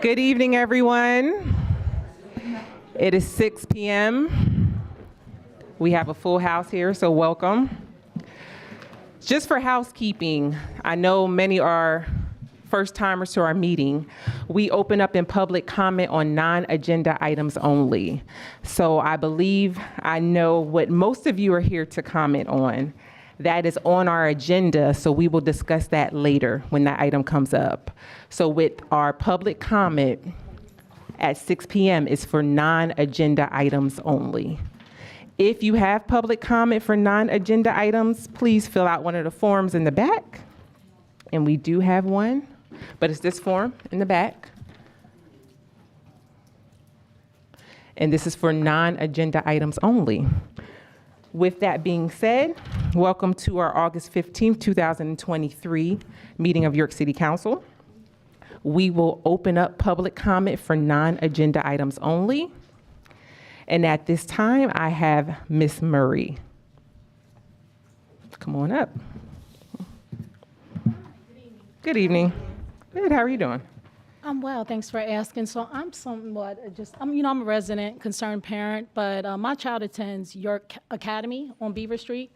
Good evening, everyone. It is 6 p.m. We have a full house here, so welcome. Just for housekeeping, I know many are first-timers to our meeting. We open up in public comment on non-agenda items only. So I believe I know what most of you are here to comment on. That is on our agenda, so we will discuss that later when that item comes up. So with our public comment at 6 p.m. is for non-agenda items only. If you have public comment for non-agenda items, please fill out one of the forms in the back. And we do have one, but it's this form in the back. And this is for non-agenda items only. With that being said, welcome to our August 15th, 2023 meeting of York City Council. We will open up public comment for non-agenda items only. And at this time, I have Ms. Murray. Come on up. Good evening. Good, how are you doing? I'm well, thanks for asking. So I'm somewhat I'm a resident, concerned parent, but my child attends York Academy on Beaver Street.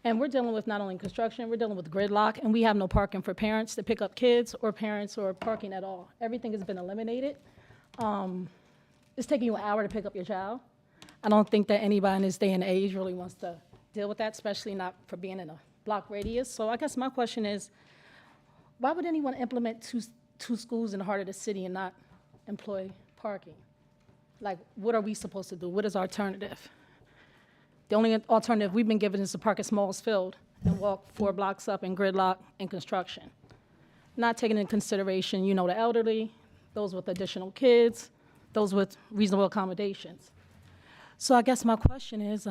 And we're dealing with not only construction, we're dealing with gridlock, and we have no parking for parents to pick up kids or parents or parking at all. Everything has been eliminated. It's taking you an hour to pick up your child. I don't think that anybody in this day and age really wants to deal with that, especially not for being in a block radius. So I guess my question is, why would anyone implement two schools in the heart of the city and not employ parking? Like, what are we supposed to do? What is our alternative? The only alternative we've been given is to park at Smalls Field and walk 4 blocks up in gridlock and construction. Not taking into consideration, the elderly, those with additional kids, those with reasonable accommodations. So I guess my question is,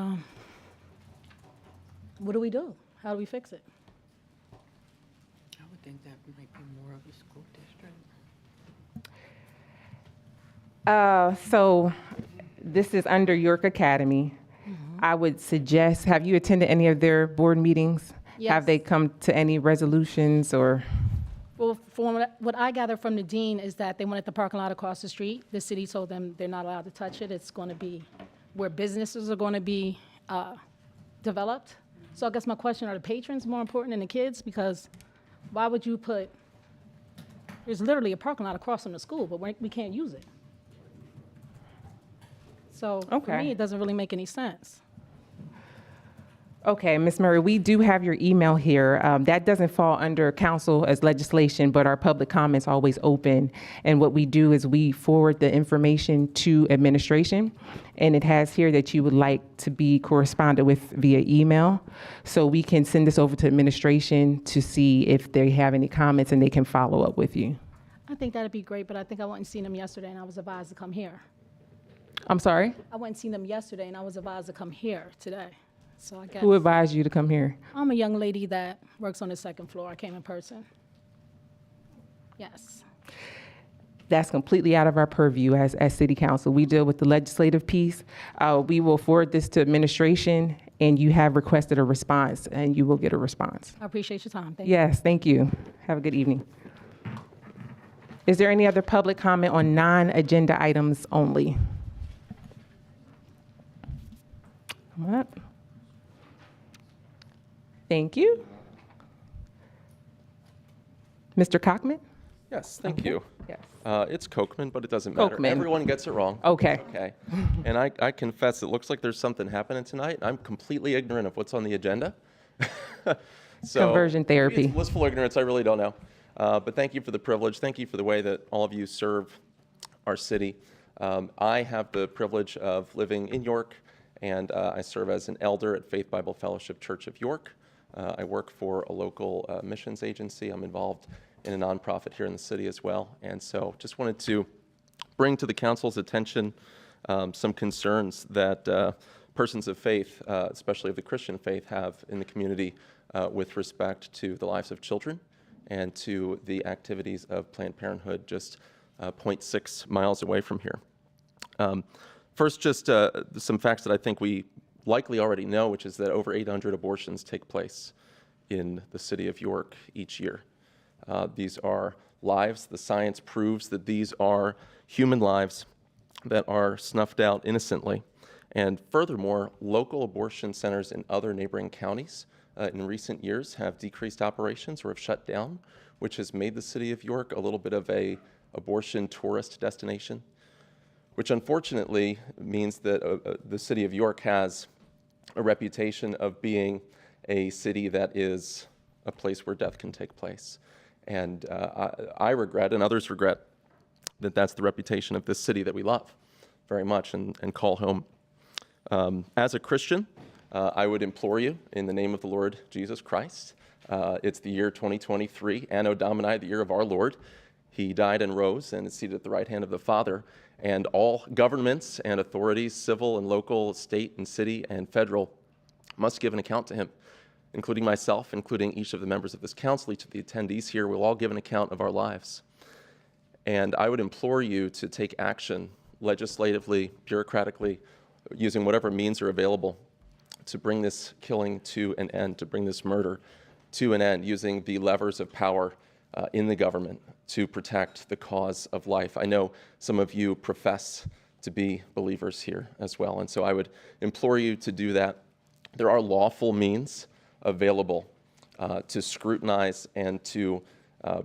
what do we do? How do we fix it? I would think that might be more of a school district. So this is under York Academy. I would suggest, have you attended any of their board meetings? Yes. Have they come to any resolutions or? Well, from what I gather from the dean is that they wanted the parking lot across the street. The city told them they're not allowed to touch it. It's going to be where businesses are going to be developed. So I guess my question, are the patrons more important than the kids? Because why would you there's literally a parking lot across from the school, but we can't use it. So for me, it doesn't really make any sense. Okay, Ms. Murray, we do have your email here. That doesn't fall under council as legislation, but our public comments always open. And what we do is we forward the information to administration. And it has here that you would like to be corresponded with via email. So we can send this over to administration to see if they have any comments and they can follow up with you. I think that'd be great, but I think I went and seen them yesterday and I was advised to come here. I'm sorry? I went and seen them yesterday and I was advised to come here today. So I guess Who advised you to come here? I'm a young lady that works on the second floor. I came in person. Yes. That's completely out of our purview as City Council. We deal with the legislative piece. We will forward this to administration, and you have requested a response, and you will get a response. I appreciate your time. Thank you. Yes, thank you. Have a good evening. Is there any other public comment on non-agenda items only? Come up. Thank you. Mr. Cockman? Yes, thank you. Yes. It's Kochman, but it doesn't matter. Kochman. Everyone gets it wrong. Okay. Okay. And I confess, it looks like there's something happening tonight. I'm completely ignorant of what's on the agenda. So Conversion therapy. maybe it's blissful ignorance, I really don't know. But thank you for the privilege. Thank you for the way that all of you serve our city. I have the privilege of living in York, and I serve as an elder at Faith Bible Fellowship Church of York. I work for a local missions agency. I'm involved in a nonprofit here in the city as well. And so just wanted to bring to the council's attention some concerns that persons of faith, especially of the Christian faith, have in the community with respect to the lives of children and to the activities of Planned Parenthood just 0.6 miles away from here. First, just some facts that I think we likely already know, which is that over 800 abortions take place in the city of York each year. These are lives. The science proves that these are human lives that are snuffed out innocently. And furthermore, local abortion centers in other neighboring counties in recent years have decreased operations or have shut down, which has made the city of York a little bit of a abortion tourist destination, which unfortunately means that the city of York has a reputation of being a city that is a place where death can take place. And I regret, and others regret, that that's the reputation of this city that we love very much and call home. As a Christian, I would implore you, in the name of the Lord Jesus Christ, it's the year 2023, Anno Domini, the year of our Lord. He died and rose and is seated at the right hand of the Father, and all governments and authorities, civil and local, state and city and federal, must give an account to him, including myself, including each of the members of this council, each of the attendees here. We'll all give an account of our lives. And I would implore you to take action legislatively, bureaucratically, using whatever means are available to bring this killing to an end, to bring this murder to an end, using the levers of power in the government to protect the cause of life. I know some of you profess to be believers here as well, and so I would implore you to do that. There are lawful means available to scrutinize and to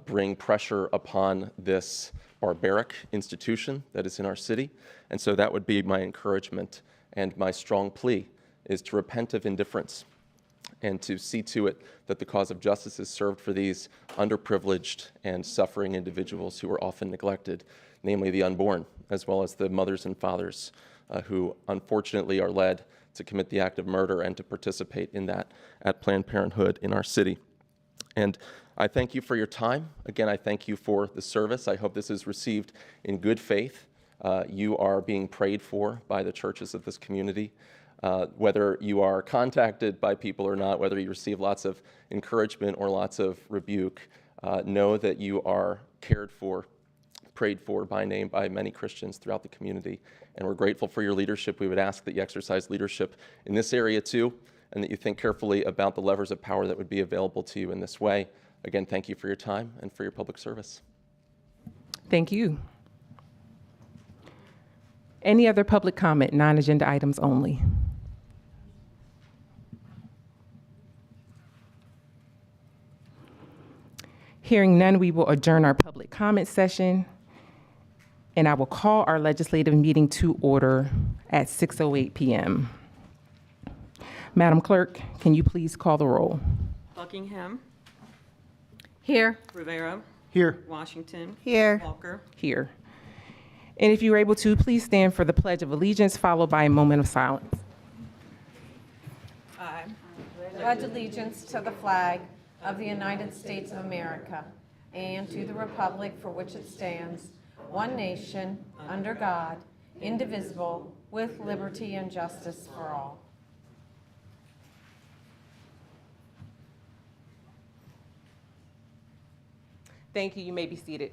bring pressure upon this barbaric institution that is in our city, and so that would be my encouragement and my strong plea is to repent of indifference and to see to it that the cause of justice is served for these underprivileged and suffering individuals who are often neglected, namely the unborn, as well as the mothers and fathers who unfortunately are led to commit the act of murder and to participate in that at Planned Parenthood in our city. And I thank you for your time. Again, I thank you for the service. I hope this is received in good faith. You are being prayed for by the churches of this community. Whether you are contacted by people or not, whether you receive lots of encouragement or lots of rebuke, know that you are cared for, prayed for by name by many Christians throughout the community. And we're grateful for your leadership. We would ask that you exercise leadership in this area too, and that you think carefully about the levers of power that would be available to you in this way. Again, thank you for your time and for your public service. Thank you. Any other public comment, non-agenda items only? Hearing none, we will adjourn our public comment session, and I will call our legislative meeting to order at 6:08 p.m. Madam Clerk, can you please call the roll? Buckingham, Here. Rivera, Here. Washington, Here. Walker. Here. And if you're able to, please stand for the Pledge of Allegiance, followed by a moment of silence. I Pledge allegiance to the flag of the United States of America and to the republic for which it stands, one nation, under God, indivisible, with liberty and justice for all. Thank you. You may be seated.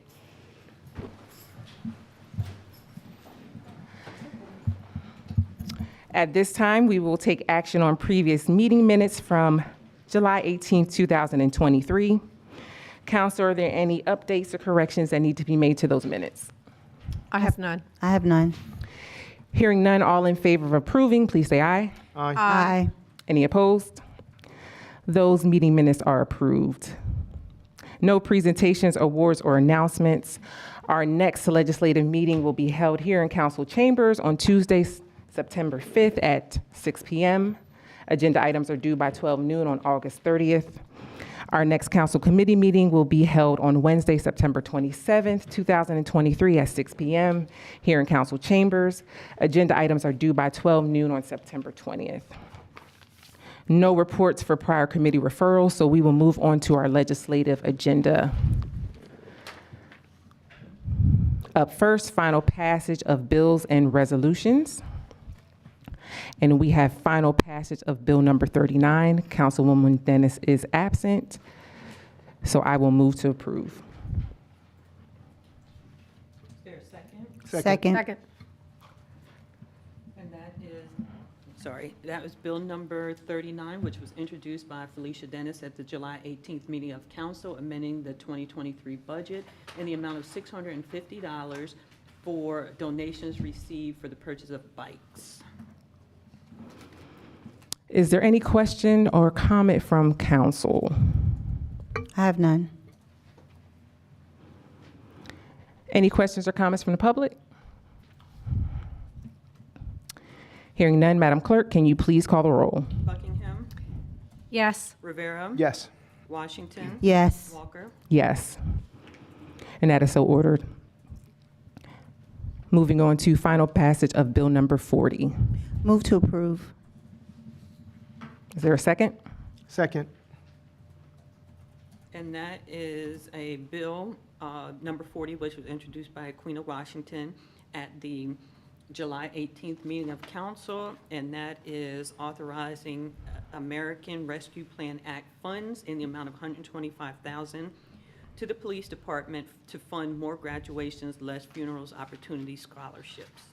At this time, we will take action on previous meeting minutes from July 18, 2023. Council, are there any updates or corrections that need to be made to those minutes? I have none. I have none. Hearing none, all in favor of approving, please say aye. Aye. Aye. Any opposed? Those meeting minutes are approved. No presentations, awards, or announcements. Our next legislative meeting will be held here in council chambers on Tuesday, September 5th at 6 p.m. Agenda items are due by 12 noon on August 30th. Our next council committee meeting will be held on Wednesday, September 27th, 2023 at 6 p.m. here in council chambers. Agenda items are due by 12 noon on September 20th. No reports for prior committee referrals, so we will move on to our legislative agenda. Up first, final passage of bills and resolutions. And we have final passage of bill number 39. Councilwoman Dennis is absent, so I will move to approve. Is there a second? Second. Second. And that is That was Bill number 39, which was introduced by Felicia Dennis at the July 18th meeting of council, amending the 2023 budget in the amount of $650 for donations received for the purchase of bikes. Is there any question or comment from council? I have none. Any questions or comments from the public? Hearing none, Madam Clerk, can you please call the roll? Buckingham, Yes. Rivera. Yes. Washington. Yes. Walker. Yes. And that is so ordered. Moving on to final passage of Bill number 40. Move to approve. Is there a second? Second. And that is a bill, number 40, which was introduced by Queen of Washington at the July 18th meeting of council, and that is authorizing American Rescue Plan Act funds in the amount of $125,000 to the police department to fund more graduations, less funerals, opportunity scholarships.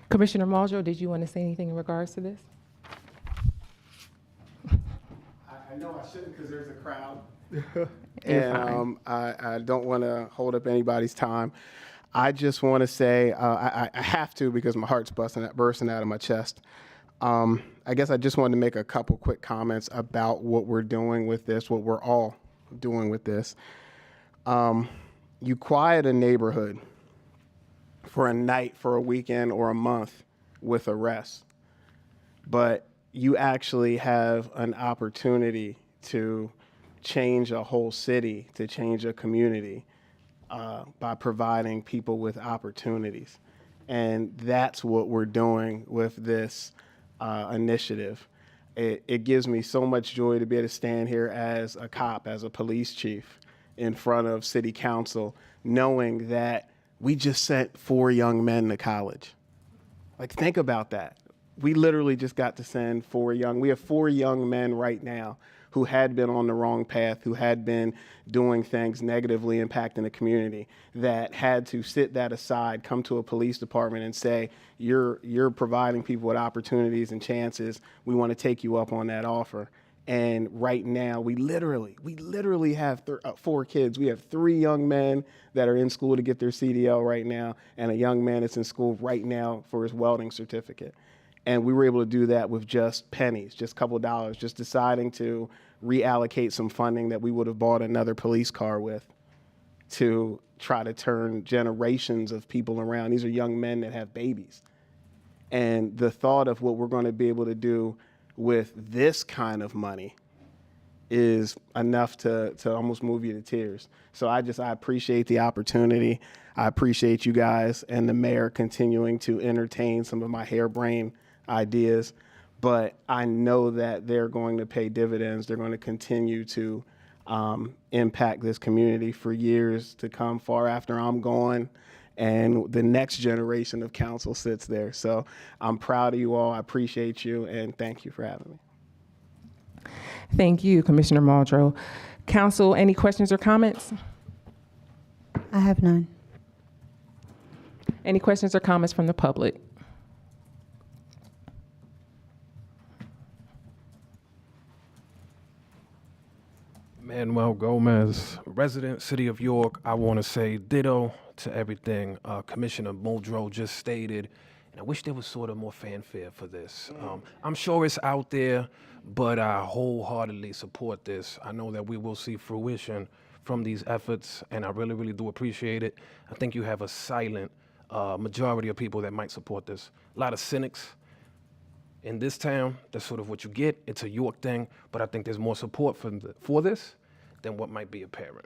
Commissioner Muldrow, did you want to say anything in regards to this? I know I shouldn't because there's a crowd. You're And I don't want to hold up anybody's time. I just want to say, I have to because my heart's bursting out of my chest. I guess I just wanted to make a couple quick comments about what we're doing with this, what we're all doing with this. You quiet a neighborhood for a night, for a weekend, or a month with arrests, but you actually have an opportunity to change a whole city, to change a community by providing people with opportunities. And that's what we're doing with this initiative. It gives me so much joy to be able to stand here as a cop, as a police chief in front of city council, knowing that we just sent 4 young men to college. Like, think about that. We literally just got to send we have 4 young men right now who had been on the wrong path, who had been doing things negatively impacting the community, that had to sit that aside, come to a police department and say, you're providing people with opportunities and chances. We want to take you up on that offer. And right now, we literally have 4 kids. We have 3 young men that are in school to get their CDL right now, and a young man that's in school right now for his welding certificate. And we were able to do that with just pennies, just a couple of dollars, just deciding to reallocate some funding that we would have bought another police car with to try to turn generations of people around. These are young men that have babies. And the thought of what we're going to be able to do with this kind of money is enough to almost move you to tears. So I appreciate the opportunity. I appreciate you guys and the mayor continuing to entertain some of my harebrained ideas, but I know that they're going to pay dividends. They're going to continue to impact this community for years to come, far after I'm gone and the next generation of council sits there. So I'm proud of you all. I appreciate you, and thank you for having me. Thank you, Commissioner Muldrow. Council, any questions or comments? I have none. Any questions or comments from the public? Manuel Gomez, resident, City of York. I want to say ditto to everything Commissioner Muldrow just stated. And I wish there was sort of more fanfare for this. I'm sure it's out there, but I wholeheartedly support this. I know that we will see fruition from these efforts, and I really, really do appreciate it. I think you have a silent majority of people that might support this. A lot of cynics in this town. That's sort of what you get. It's a York thing, but I think there's more support for this than what might be apparent.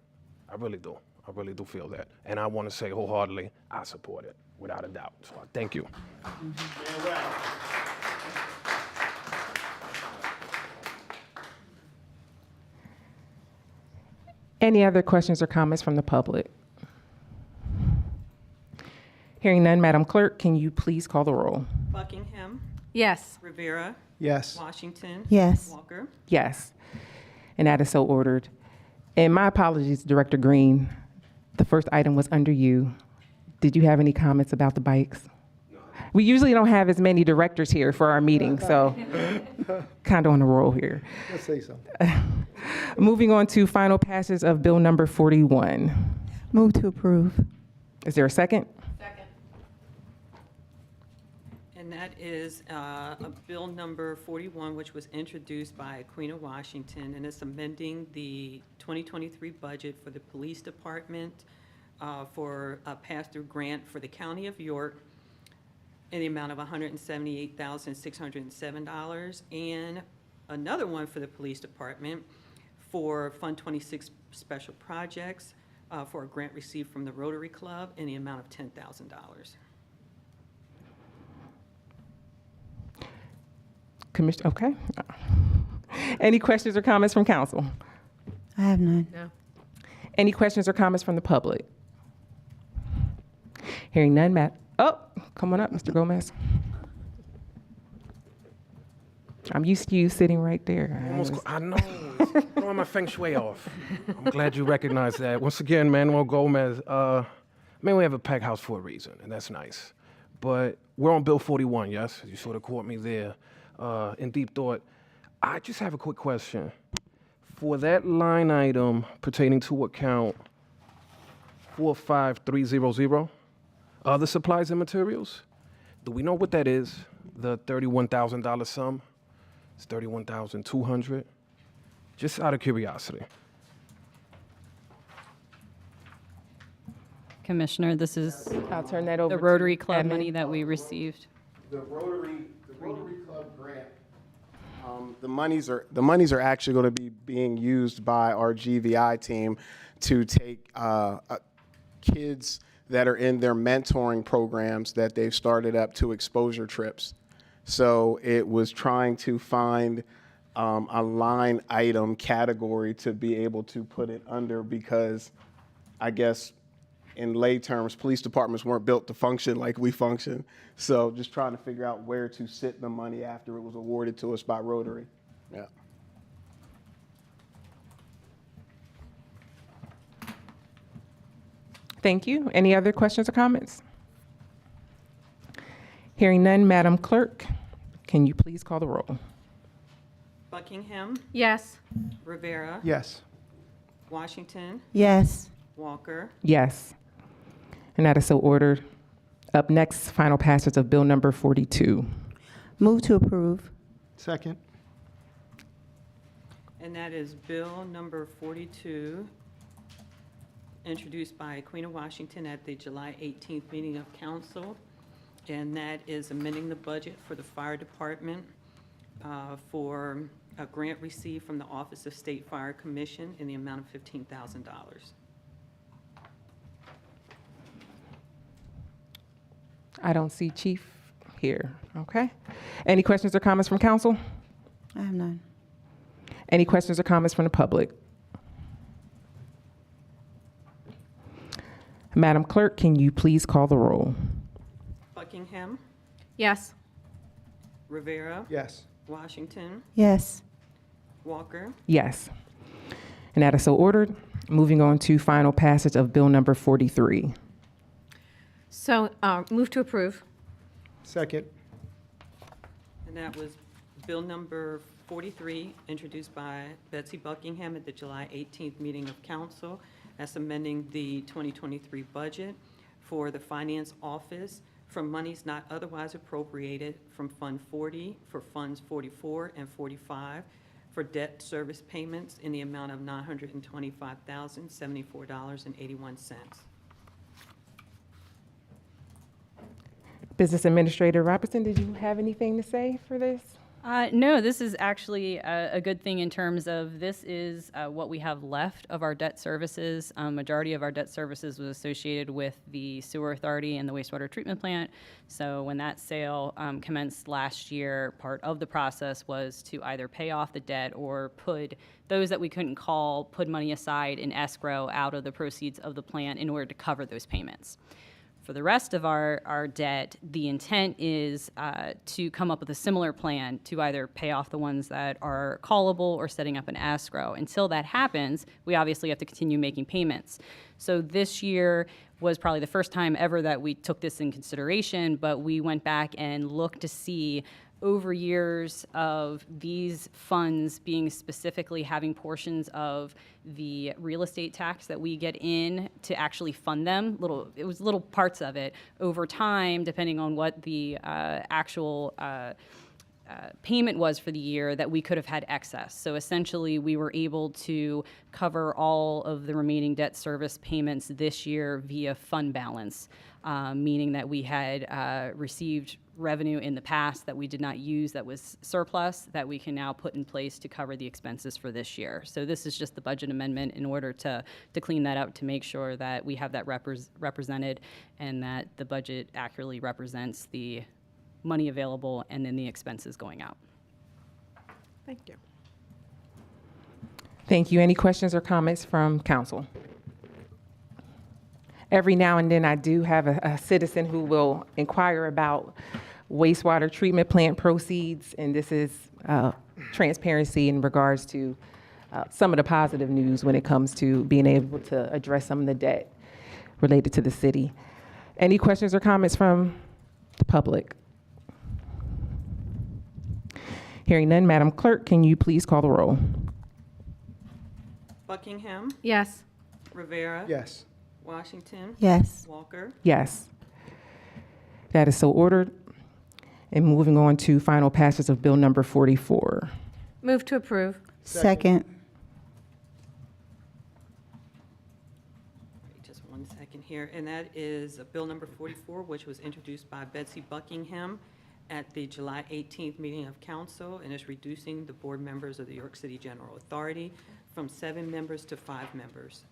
I really do. I really do feel that. And I want to say wholeheartedly, I support it, without a doubt. So I thank you. Any other questions or comments from the public? Hearing none, Madam Clerk, can you please call the roll? Buckingham, Yes. Rivera, Yes. Washington. Yes. Walker. Yes, and that is so ordered. And my apologies, Director Green. The first item was under you. Did you have any comments about the bikes? We usually don't have as many directors here for our meeting, so kind of on a roll here. Let's say something. Moving on to final passage of Bill number 41. Move to approve. Is there a second? And that is a bill number 41, which was introduced by Queen of Washington, and it's amending the 2023 budget for the police department for a pass-through grant for the County of York in the amount of $178,607, and another one for the police department for Fund 26 special projects for a grant received from the Rotary Club in the amount of $10,000. Commissioner, okay. Any questions or comments from council? I have none. Any questions or comments from the public? Hearing none, Matt. Oh, come on up, Mr. Gomez. I'm used to you sitting right there. I know. It's throwing my feng shui off. I'm glad you recognize that. Once again, Manuel Gomez. We have a packed house for a reason, and that's nice. But we're on Bill 41, yes? You sort of caught me there in deep thought. I just have a quick question. For that line item pertaining to account 45300, other supplies and materials, do we know what that is? The $31,000 sum? It's $31,200. Just out of curiosity. Commissioner, this is I'll turn that over the to Rotary Club admin. money that we received. The Rotary Club grant, the monies are actually going to be being used by our GVI team to take kids that are in their mentoring programs that they've started up to exposure trips. So it was trying to find a line item category to be able to put it under, because I guess in lay terms, police departments weren't built to function like we function. So just trying to figure out where to sit the money after it was awarded to us by Rotary. Yeah. Thank you. Any other questions or comments? Hearing none, Madam Clerk, can you please call the roll? Buckingham, Yes. Rivera, Yes. Washington, Yes. Walker, Yes. And that is so ordered. Up next, final passage of Bill number 42. Move to approve. Second. and that is bill number 42, introduced by Queen of Washington at the July 18th meeting of council, and that is amending the budget for the fire department for a grant received from the Office of State Fire Commission in the amount of $15,000. I don't see Chief here. Okay. Any questions or comments from council? I have none. Any questions or comments from the public? Madam Clerk, can you please call the roll? Buckingham, Yes. Rivera, Yes. Washington, Yes. Walker, Yes. And that is so ordered. Moving on to final passage of Bill number 43. So move to approve. Second. and that was bill number 43, introduced by Betsy Buckingham at the July 18th meeting of council. That's amending the 2023 budget for the finance office from monies not otherwise appropriated from Fund 40 for Funds 44 and 45 for debt service payments in the amount of $925,074.81. Business Administrator Robertson, did you have anything to say for this? No, this is actually a good thing in terms of this is what we have left of our debt services. Majority of our debt services was associated with the sewer authority and the wastewater treatment plant. So when that sale commenced last year, part of the process was to either pay off the debt or put those that we couldn't call, put money aside in escrow out of the proceeds of the plant in order to cover those payments. For the rest of our debt, the intent is to come up with a similar plan to either pay off the ones that are callable or setting up an escrow. Until that happens, we obviously have to continue making payments. So this year was probably the first time ever that we took this in consideration, but we went back and looked to see over years of these funds being specifically having portions of the real estate tax that we get in to actually fund them. It was little parts of it. Over time, depending on what the actual payment was for the year, that we could have had excess. So essentially, we were able to cover all of the remaining debt service payments this year via fund balance, meaning that we had received revenue in the past that we did not use that was surplus that we can now put in place to cover the expenses for this year. So this is just the budget amendment in order to clean that up, to make sure that we have that represented and that the budget accurately represents the money available and then the expenses going out. Thank you. Thank you. Any questions or comments from council? Every now and then I do have a citizen who will inquire about wastewater treatment plant proceeds, and this is transparency in regards to some of the positive news when it comes to being able to address some of the debt related to the city. Any questions or comments from the public? Hearing none, Madam Clerk, can you please call the roll? Buckingham, Yes. Rivera. Yes. Washington. Yes. Walker. Yes. That is so ordered. And moving on to final passage of Bill number 44. Move to approve. Second. Just one second here, and that is Bill number 44, which was introduced by Betsy Buckingham at the July 18th meeting of council, and is reducing the board members of the York City General Authority from 7 members to 5 members.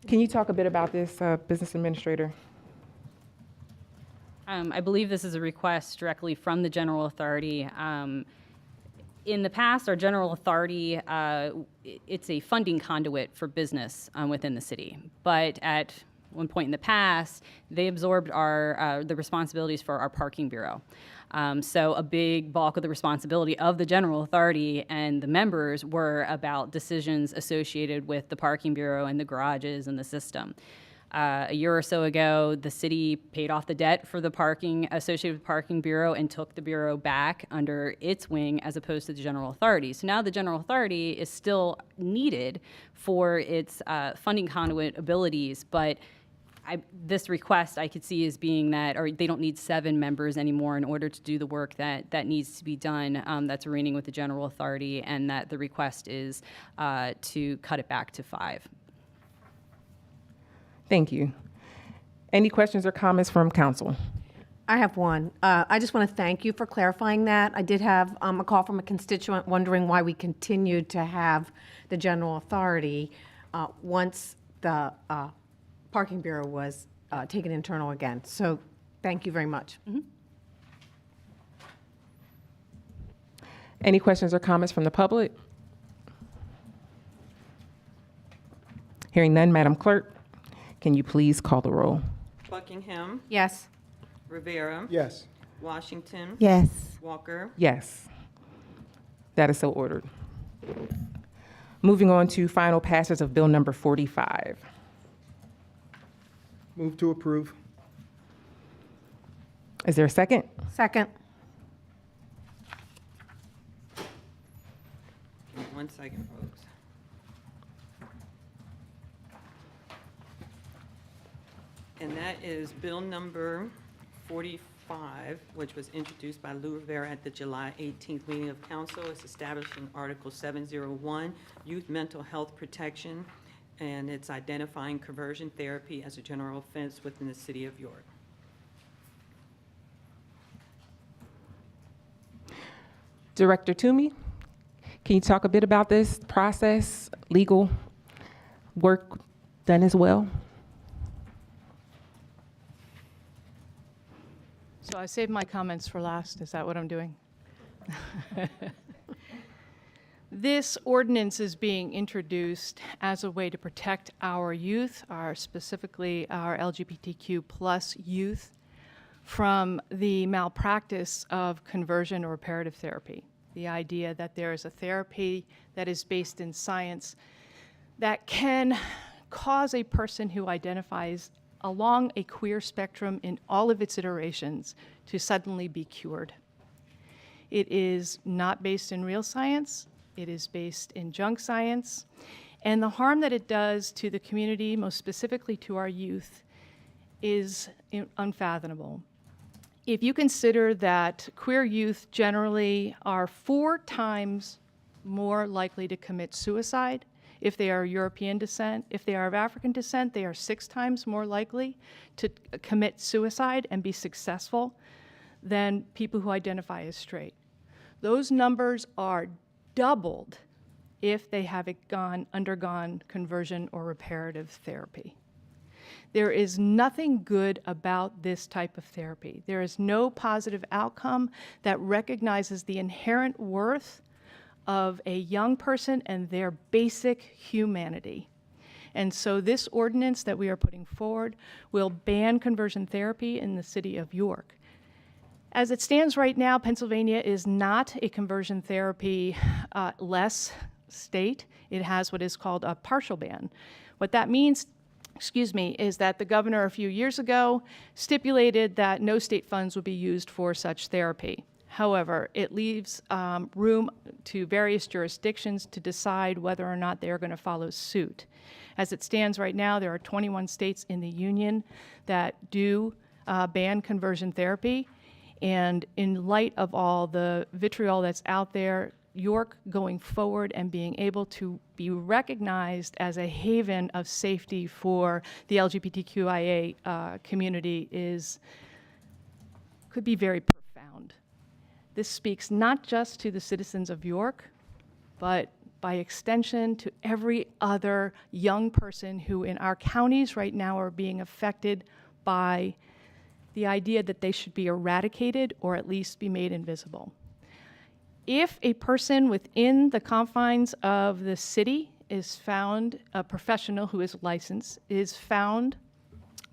Can you talk a bit about this, Business Administrator? I believe this is a request directly from the General Authority. In the past, our General Authority, it's a funding conduit for business within the city. But at one point in the past, they absorbed the responsibilities for our parking bureau. So a big bulk of the responsibility of the General Authority and the members were about decisions associated with the parking bureau and the garages and the system. A year or so ago, the city paid off the debt for the parking associated with the parking bureau and took the bureau back under its wing as opposed to the General Authority. So now the General Authority is still needed for its funding conduit abilities, but this request I could see as being that, or they don't need 7 members anymore in order to do the work that needs to be done, that's remaining with the General Authority, and that the request is to cut it back to 5. Thank you. Any questions or comments from council? I have one. I just want to thank you for clarifying that. I did have a call from a constituent wondering why we continued to have the General Authority once the Parking Bureau was taken internal again. So thank you very much. Mm-hmm. Any questions or comments from the public? Hearing none, Madam Clerk, can you please call the roll? Buckingham, Yes. Rivera. Yes. Washington. Yes. Walker. Yes. That is so ordered. Moving on to final passage of Bill number 45. Move to approve. Is there a second? Second. Give me 1 second, folks. And that is Bill number 45, which was introduced by Lou Rivera at the July 18th meeting of council. It's establishing Article 701, Youth Mental Health Protection, and it's identifying conversion therapy as a general offense within the city of York. Director Toomey, can you talk a bit about this process, legal work done as well? So I saved my comments for last. Is that what I'm doing? This ordinance is being introduced as a way to protect our youth, specifically our LGBTQ plus youth, from the malpractice of conversion or reparative therapy. The idea that there is a therapy that is based in science that can cause a person who identifies along a queer spectrum in all of its iterations to suddenly be cured. It is not based in real science. It is based in junk science. And the harm that it does to the community, most specifically to our youth, is unfathomable. If you consider that queer youth generally are 4 times more likely to commit suicide if they are European descent, if they are of African descent, they are 6 times more likely to commit suicide and be successful than people who identify as straight. Those numbers are doubled if they have undergone conversion or reparative therapy. There is nothing good about this type of therapy. There is no positive outcome that recognizes the inherent worth of a young person and their basic humanity. And so this ordinance that we are putting forward will ban conversion therapy in the city of York. As it stands right now, Pennsylvania is not a conversion therapy less state. It has what is called a partial ban. What that means, is that the governor a few years ago stipulated that no state funds would be used for such therapy. However, it leaves room to various jurisdictions to decide whether or not they are going to follow suit. As it stands right now, there are 21 states in the union that do ban conversion therapy. And in light of all the vitriol that's out there, York going forward and being able to be recognized as a haven of safety for the LGBTQIA community could be very profound. This speaks not just to the citizens of York, but by extension to every other young person who in our counties right now are being affected by the idea that they should be eradicated or at least be made invisible. If a person within the confines of the city is found, a professional who is licensed, is found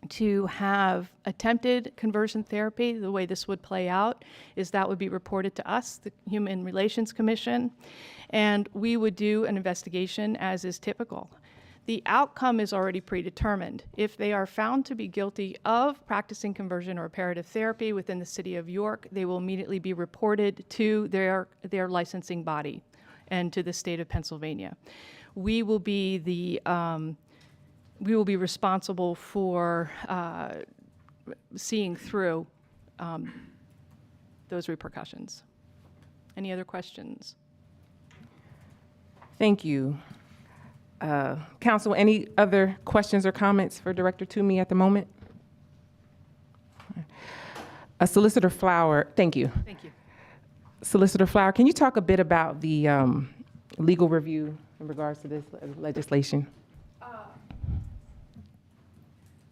to have attempted conversion therapy, the way this would play out is that would be reported to us, the Human Relations Commission, and we would do an investigation as is typical. The outcome is already predetermined. If they are found to be guilty of practicing conversion or reparative therapy within the city of York, they will immediately be reported to their licensing body and to the state of Pennsylvania. We will be responsible for seeing through those repercussions. Any other questions? Thank you. Council, any other questions or comments for Director Toomey at the moment? Solicitor Flower, thank you. Thank you. Solicitor Flower, can you talk a bit about the legal review in regards to this legislation?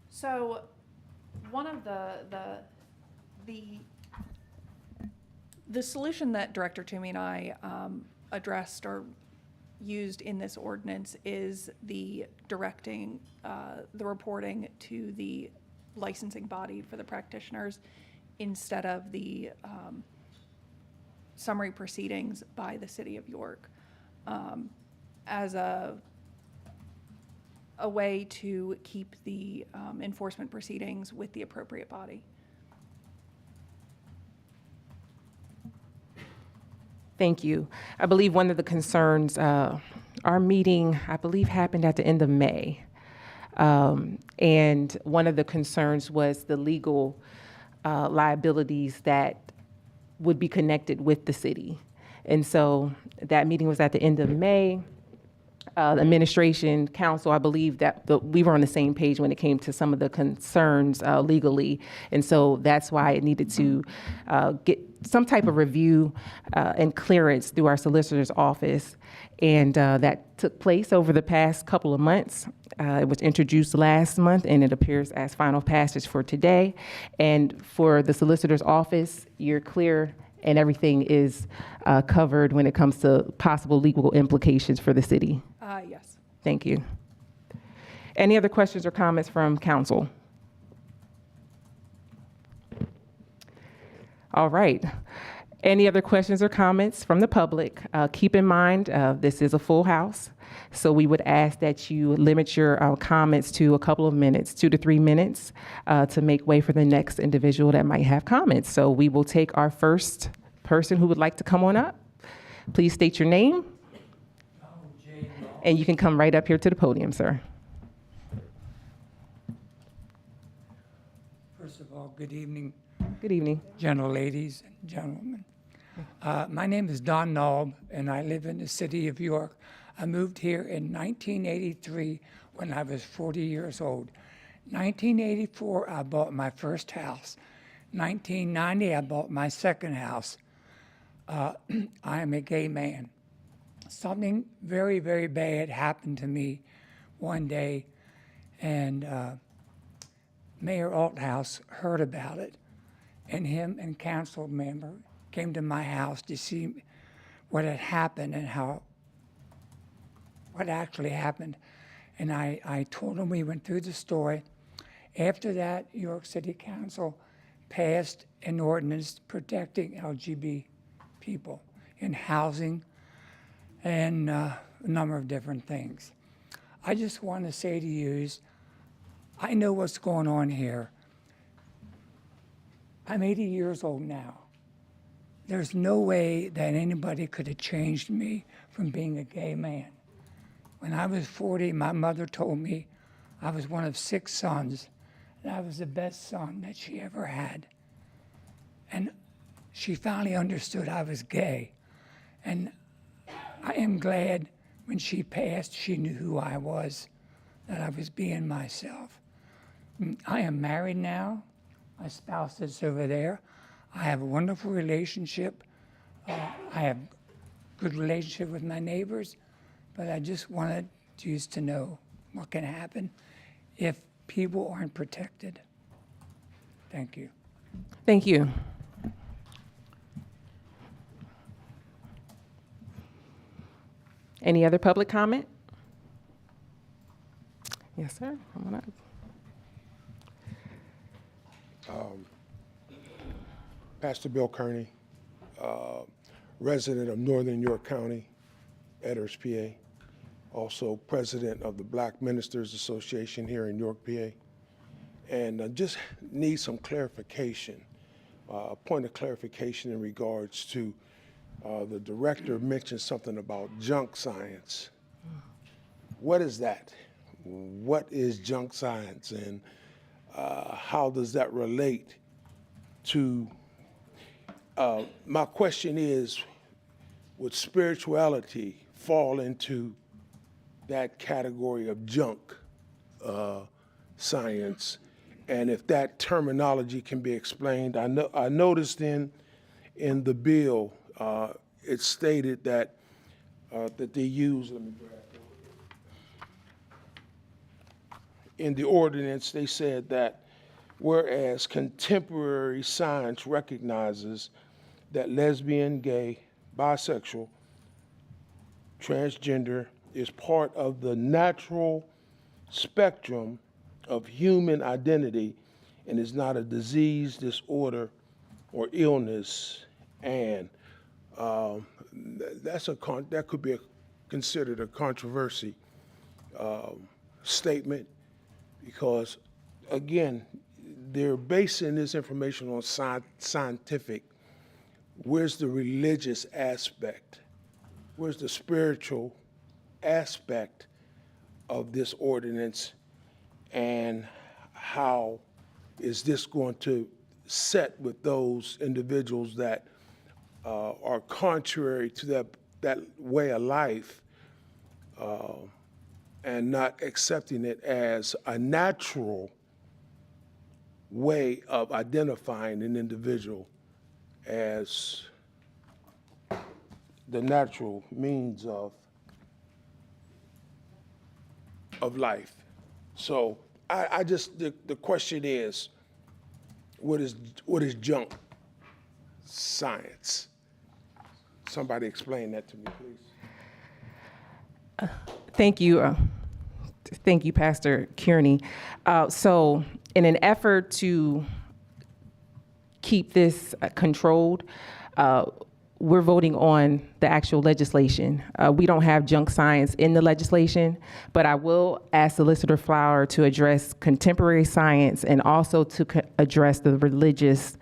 So one of the solution that Director Toomey and I addressed or used in this ordinance is the directing the reporting to the licensing body for the practitioners instead of the summary proceedings by the city of York as a way to keep the enforcement proceedings with the appropriate body. Thank you. I believe one of the concerns, our meeting, I believe, happened at the end of May. And one of the concerns was the legal liabilities that would be connected with the city. And so that meeting was at the end of May. Administration, council, I believe that we were on the same page when it came to some of the concerns legally. And so that's why it needed to get some type of review and clearance through our solicitor's office. And that took place over the past couple of months. It was introduced last month and it appears as final passage for today. And for the solicitor's office, you're clear and everything is covered when it comes to possible legal implications for the city? Yes. Thank you. Any other questions or comments from council? All right. Any other questions or comments from the public? Keep in mind, this is a full house, so we would ask that you limit your comments to a couple of minutes, 2 to 3 minutes, to make way for the next individual that might have comments. So we will take our first person who would like to come on up. Please state your name, and you can come right up here to the podium, sir. First of all, good evening, Good evening. gentle ladies and gentlemen. My name is Don Naub, and I live in the city of York. I moved here in 1983 when I was 40 years old. 1984, I bought my first house. 1990, I bought my second house. I am a gay man. Something very, very bad happened to me one day, and Mayor Althouse heard about it, and him and council member came to my house to see what had happened and what actually happened. And I told him we went through the story. After that, York City Council passed an ordinance protecting LGBT people in housing and a number of different things. I just want to say to you, I know what's going on here. I'm 80 years old now. There's no way that anybody could have changed me from being a gay man. When I was 40, my mother told me I was one of 6 sons, and I was the best son that she ever had. And she finally understood I was gay. And I am glad when she passed, she knew who I was, that I was being myself. I am married now. My spouse is over there. I have a wonderful relationship. I have good relationship with my neighbors, but I just wanted you to know what can happen if people aren't protected. Thank you. Thank you. Any other public comment? Yes, sir. Come on up. Pastor Bill Kearney, resident of Northern York County, Edwards, PA. Also president of the Black Ministers Association here in York, PA. And just need some clarification, a point of clarification in regards to the director mentioned something about junk science. What is that? What is junk science, and how does that relate to, my question is, would spirituality fall into that category of junk science? And if that terminology can be explained, I noticed in the bill, it stated that they use, let me grab it. In the ordinance, they said that whereas contemporary science recognizes that lesbian, gay, bisexual, transgender is part of the natural spectrum of human identity and is not a disease, disorder, or illness, and that could be considered a controversy statement, because again, they're basing this information on scientific. Where's the religious aspect? Where's the spiritual aspect of this ordinance? And how is this going to set with those individuals that are contrary to that way of life, and not accepting it as a natural way of identifying an individual as the natural means of life. So I just, the question is, what is junk science? Somebody explain that to me, please. Thank you. Thank you, Pastor Kearney. So in an effort to keep this controlled, we're voting on the actual legislation. We don't have junk science in the legislation, but I will ask Solicitor Flower to address contemporary science and also to address the religious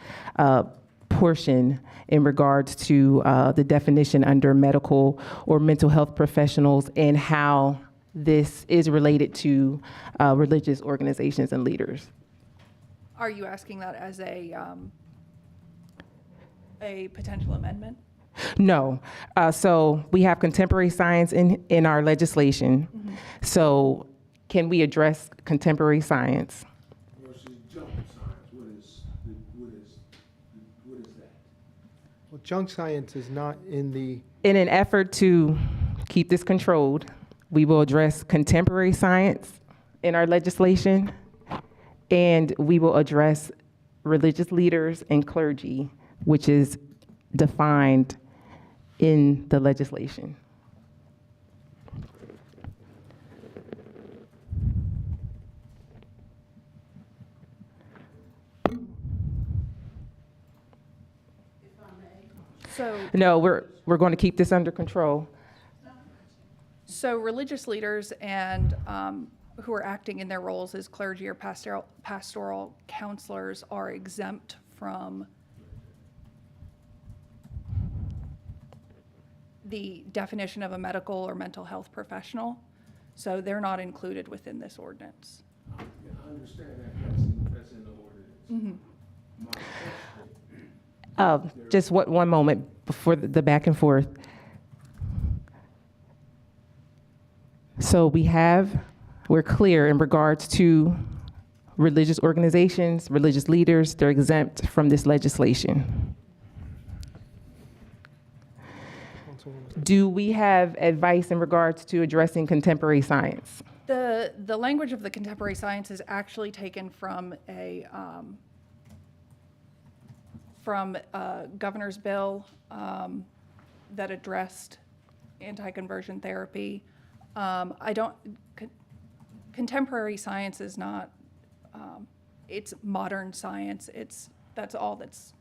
portion in regards to the definition under medical or mental health professionals and how this is related to religious organizations and leaders. Are you asking that as a potential amendment? No. So we have contemporary science in our legislation. Mm-hmm. So can we address contemporary science? Versus junk science, what is that? Well, junk science is not in the, In an effort to keep this controlled, we will address contemporary science in our legislation, and we will address religious leaders and clergy, which is defined in the legislation. So, No, we're going to keep this under control. so religious leaders and who are acting in their roles as clergy or pastoral counselors are exempt from the definition of a medical or mental health professional. So they're not included within this ordinance. Yeah, I understand that's in the ordinance. Mm-hmm. Just one moment before the back and forth. So we're clear in regards to religious organizations, religious leaders, they're exempt from this legislation. Do we have advice in regards to addressing contemporary science? The language of the contemporary science is actually taken from a governor's bill that addressed anti-conversion therapy. Contemporary science is not, it's modern science. That's all that's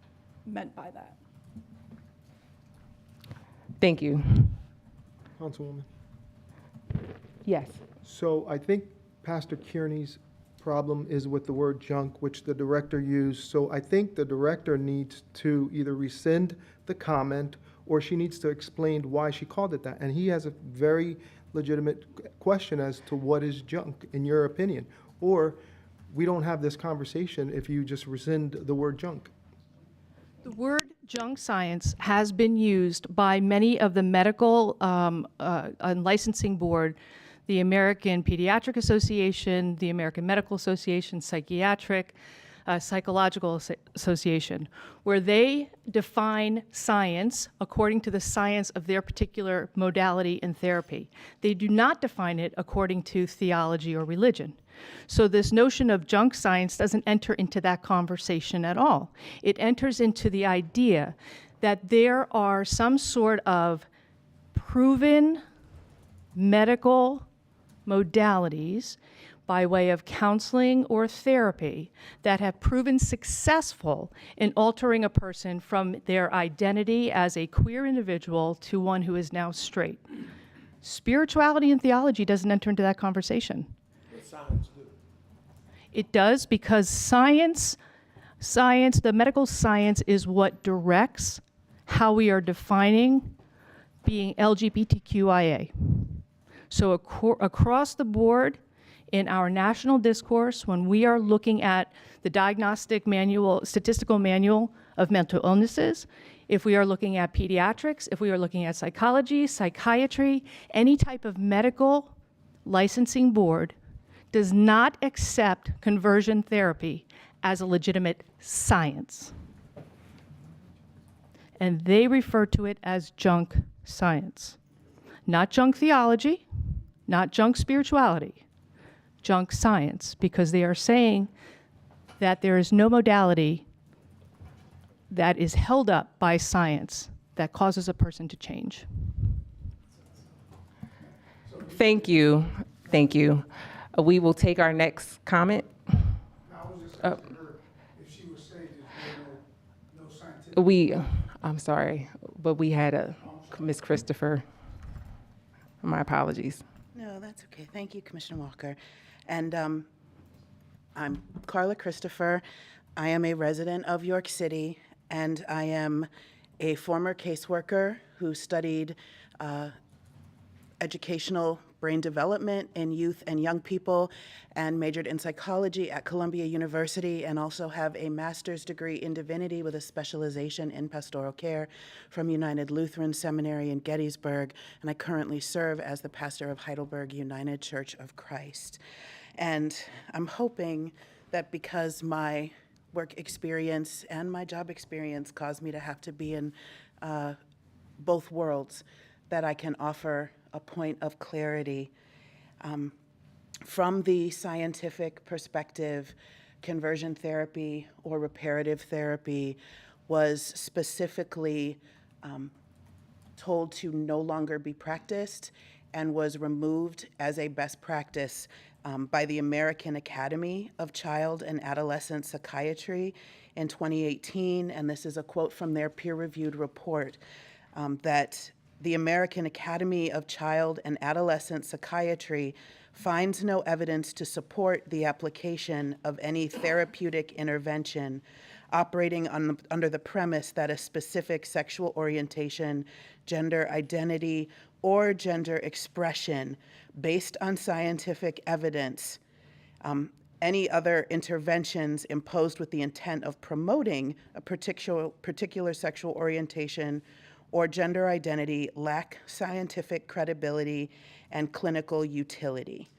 meant by that. Thank you. Councilwoman. Yes. So I think Pastor Kearney's problem is with the word junk, which the director used. So I think the director needs to either rescind the comment or she needs to explain why she called it that. And he has a very legitimate question as to what is junk, in your opinion. Or we don't have this conversation if you just rescind the word junk. The word junk science has been used by many of the medical and licensing board, the American Pediatric Association, the American Medical Association, Psychiatric, Psychological Association, where they define science according to the science of their particular modality and therapy. They do not define it according to theology or religion. So this notion of junk science doesn't enter into that conversation at all. It enters into the idea that there are some sort of proven medical modalities by way of counseling or therapy that have proven successful in altering a person from their identity as a queer individual to one who is now straight. Spirituality and theology doesn't enter into that conversation. What science do? It does because science, the medical science is what directs how we are defining being LGBTQIA. So across the board, in our national discourse, when we are looking at the diagnostic manual, statistical manual of mental illnesses, if we are looking at pediatrics, if we are looking at psychology, psychiatry, any type of medical licensing board does not accept conversion therapy as a legitimate science. And they refer to it as junk science. Not junk theology, not junk spirituality, junk science, because they are saying that there is no modality that is held up by science that causes a person to change. Thank you. Thank you. We will take our next comment. I'm sorry, but we had a Miss Christopher. My apologies. No, that's okay. Thank you, Commissioner Walker. And I'm Carla Christopher. I am a resident of York City, and I am a former caseworker who studied educational brain development in youth and young people and majored in psychology at Columbia University, and also have a master's degree in divinity with a specialization in pastoral care from United Lutheran Seminary in Gettysburg, and I currently serve as the pastor of Heidelberg United Church of Christ. And I'm hoping that because my work experience and my job experience caused me to have to be in both worlds, that I can offer a point of clarity. From the scientific perspective, conversion therapy or reparative therapy was specifically told to no longer be practiced and was removed as a best practice by the American Academy of Child and Adolescent Psychiatry in 2018. And this is a quote from their peer-reviewed report that the American Academy of Child and Adolescent Psychiatry finds no evidence to support the application of any therapeutic intervention operating under the premise that a specific sexual orientation, gender identity, or gender expression based on scientific evidence, any other interventions imposed with the intent of promoting a particular sexual orientation or gender identity lack scientific credibility and clinical utility.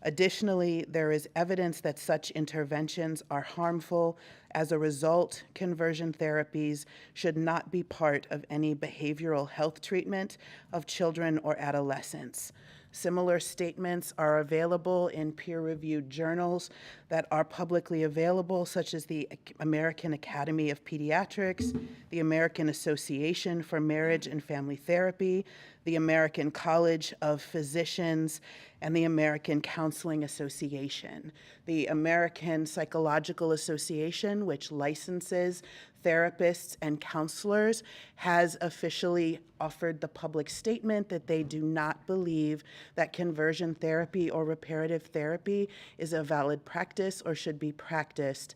Additionally, there is evidence that such interventions are harmful. As a result, conversion therapies should not be part of any behavioral health treatment of children or adolescents. Similar statements are available in peer-reviewed journals that are publicly available, such as the American Academy of Pediatrics, the American Association for Marriage and Family Therapy, the American College of Physicians, and the American Counseling Association. The American Psychological Association, which licenses therapists and counselors, has officially offered the public statement that they do not believe that conversion therapy or reparative therapy is a valid practice or should be practiced.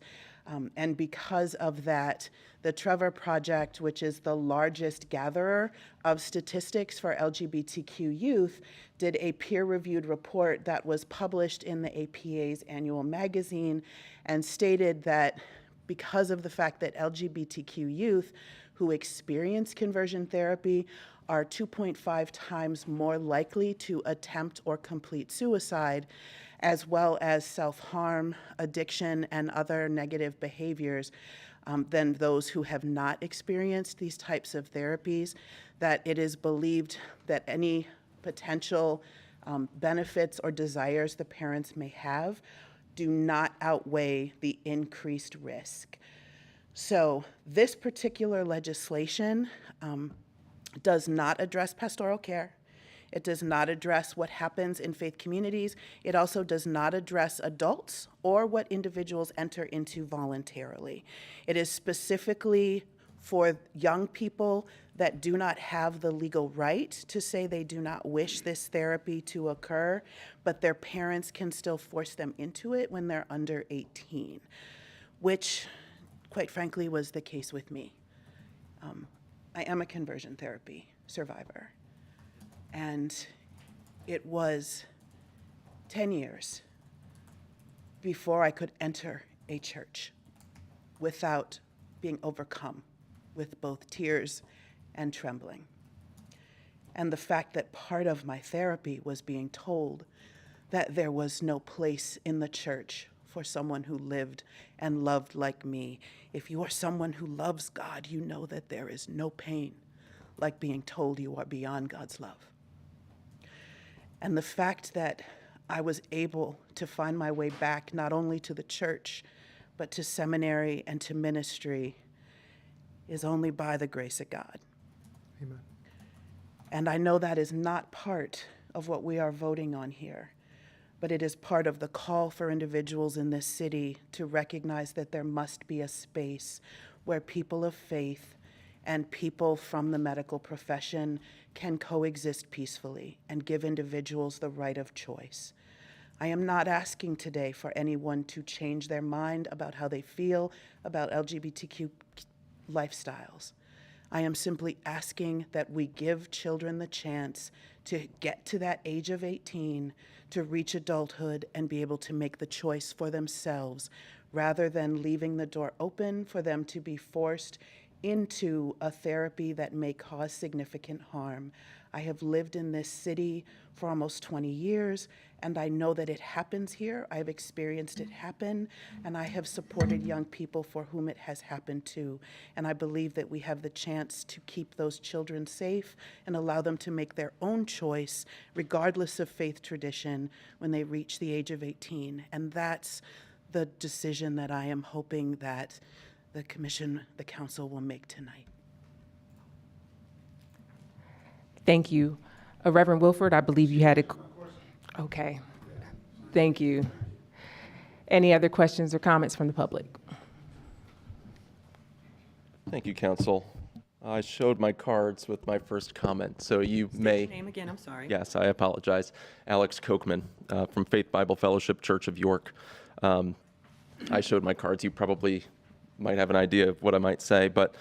And because of that, the Trevor Project, which is the largest gatherer of statistics for LGBTQ youth, did a peer-reviewed report that was published in the APA's annual magazine and stated that because of the fact that LGBTQ youth who experience conversion therapy are 2.5 times more likely to attempt or complete suicide, as well as self-harm, addiction, and other negative behaviors than those who have not experienced these types of therapies, that it is believed that any potential benefits or desires the parents may have do not outweigh the increased risk. So this particular legislation does not address pastoral care. It does not address what happens in faith communities. It also does not address adults or what individuals enter into voluntarily. It is specifically for young people that do not have the legal right to say they do not wish this therapy to occur, but their parents can still force them into it when they're under 18, which, quite frankly, was the case with me. I am a conversion therapy survivor. And it was 10 years before I could enter a church without being overcome with both tears and trembling. And the fact that part of my therapy was being told that there was no place in the church for someone who lived and loved like me. If you are someone who loves God, you know that there is no pain like being told you are beyond God's love. And the fact that I was able to find my way back not only to the church, but to seminary and to ministry is only by the grace of God. Amen. And I know that is not part of what we are voting on here, but it is part of the call for individuals in this city to recognize that there must be a space where people of faith and people from the medical profession can coexist peacefully and give individuals the right of choice. I am not asking today for anyone to change their mind about how they feel about LGBTQ lifestyles. I am simply asking that we give children the chance to get to that age of 18, to reach adulthood and be able to make the choice for themselves, rather than leaving the door open for them to be forced into a therapy that may cause significant harm. I have lived in this city for almost 20 years, and I know that it happens here. I've experienced it happen, and I have supported young people for whom it has happened to. And I believe that we have the chance to keep those children safe and allow them to make their own choice, regardless of faith tradition, when they reach the age of 18. And that's the decision that I am hoping that the commission, the council will make tonight. Thank you. Reverend Wilford, I believe you had a... Okay. Thank you. Any other questions or comments from the public? Thank you, Council. I showed my cards with my first comment, so you may... Your name again, I'm sorry. Yes, I apologize. Alex Kochman from Faith Bible Fellowship Church of York. I showed my cards. You probably might have an idea of what I might say, but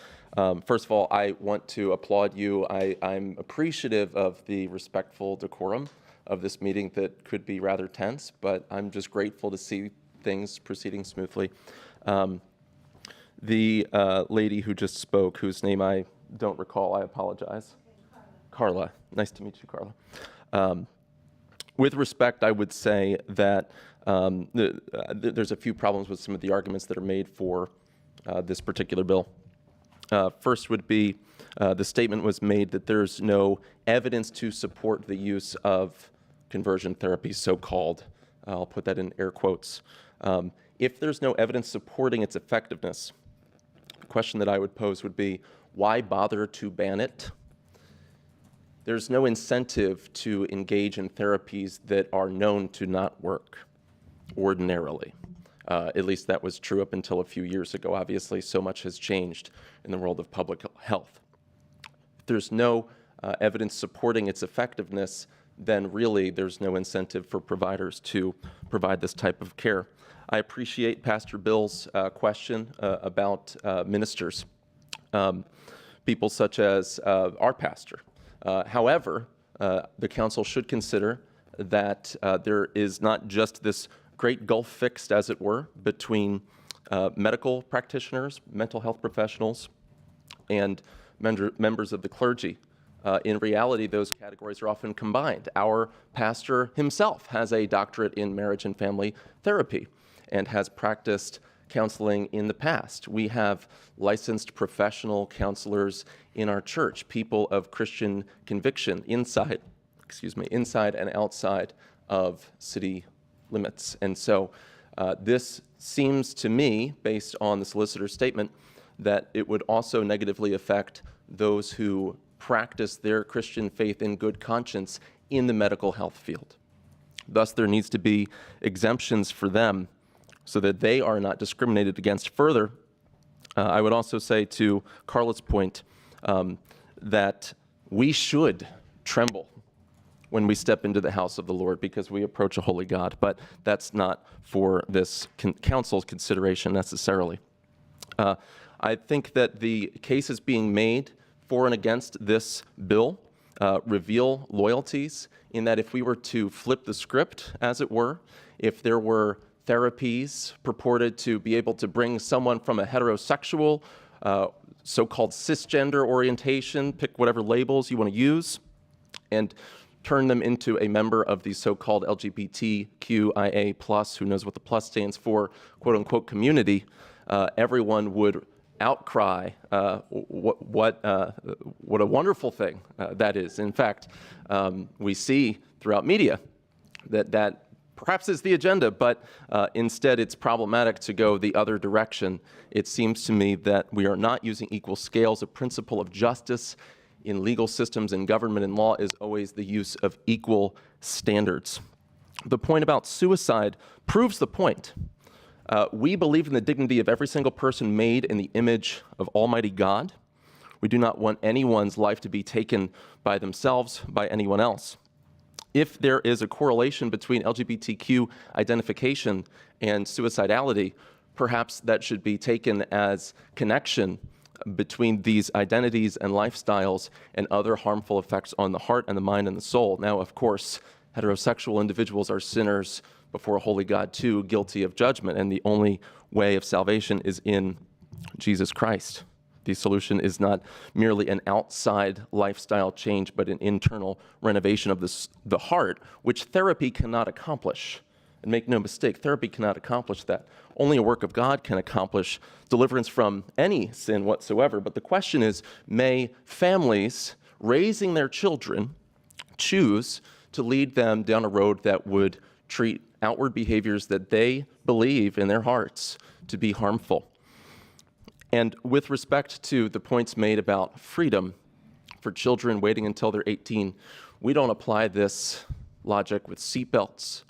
first of all, I want to applaud you. I'm appreciative of the respectful decorum of this meeting that could be rather tense, but I'm just grateful to see things proceeding smoothly. The lady who just spoke, whose name I don't recall, I apologize. Carla. Nice to meet you, Carla. With respect, I would say that there's a few problems with some of the arguments that are made for this particular bill. First would be the statement was made that there's no evidence to support the use of conversion therapy, so-called. I'll put that in air quotes. If there's no evidence supporting its effectiveness, the question that I would pose would be, why bother to ban it? There's no incentive to engage in therapies that are known to not work ordinarily. At least that was true up until a few years ago. Obviously, so much has changed in the world of public health. If there's no evidence supporting its effectiveness, then really there's no incentive for providers to provide this type of care. I appreciate Pastor Bill's question about ministers, people such as our pastor. However, the council should consider that there is not just this great gulf fixed, as it were, between medical practitioners, mental health professionals, and members of the clergy. In reality, those categories are often combined. Our pastor himself has a doctorate in marriage and family therapy and has practiced counseling in the past. We have licensed professional counselors in our church, people of Christian conviction inside and outside of city limits. And so this seems to me, based on the solicitor's statement, that it would also negatively affect those who practice their Christian faith in good conscience in the medical health field. Thus, there needs to be exemptions for them so that they are not discriminated against further. I would also say to Carla's point that we should tremble when we step into the house of the Lord because we approach a holy God, but that's not for this council's consideration necessarily. I think that the cases being made for and against this bill reveal loyalties in that if we were to flip the script, as it were, if there were therapies purported to be able to bring someone from a heterosexual, so-called cisgender orientation, pick whatever labels you want to use, and turn them into a member of the so-called LGBTQIA+, who knows what the plus stands for, quote-unquote community, everyone would outcry what a wonderful thing that is. In fact, we see throughout media that perhaps is the agenda, but instead it's problematic to go the other direction. It seems to me that we are not using equal scales. A principle of justice in legal systems and government and law is always the use of equal standards. The point about suicide proves the point. We believe in the dignity of every single person made in the image of Almighty God. We do not want anyone's life to be taken by themselves, by anyone else. If there is a correlation between LGBTQ identification and suicidality, perhaps that should be taken as connection between these identities and lifestyles and other harmful effects on the heart and the mind and the soul. Now, of course, heterosexual individuals are sinners before a holy God too, guilty of judgment, and the only way of salvation is in Jesus Christ. The solution is not merely an outside lifestyle change, but an internal renovation of the heart, which therapy cannot accomplish. And make no mistake, therapy cannot accomplish that. Only a work of God can accomplish deliverance from any sin whatsoever. But the question is, may families raising their children choose to lead them down a road that would treat outward behaviors that they believe in their hearts to be harmful? And with respect to the points made about freedom for children waiting until they're 18, we don't apply this logic with seatbelts.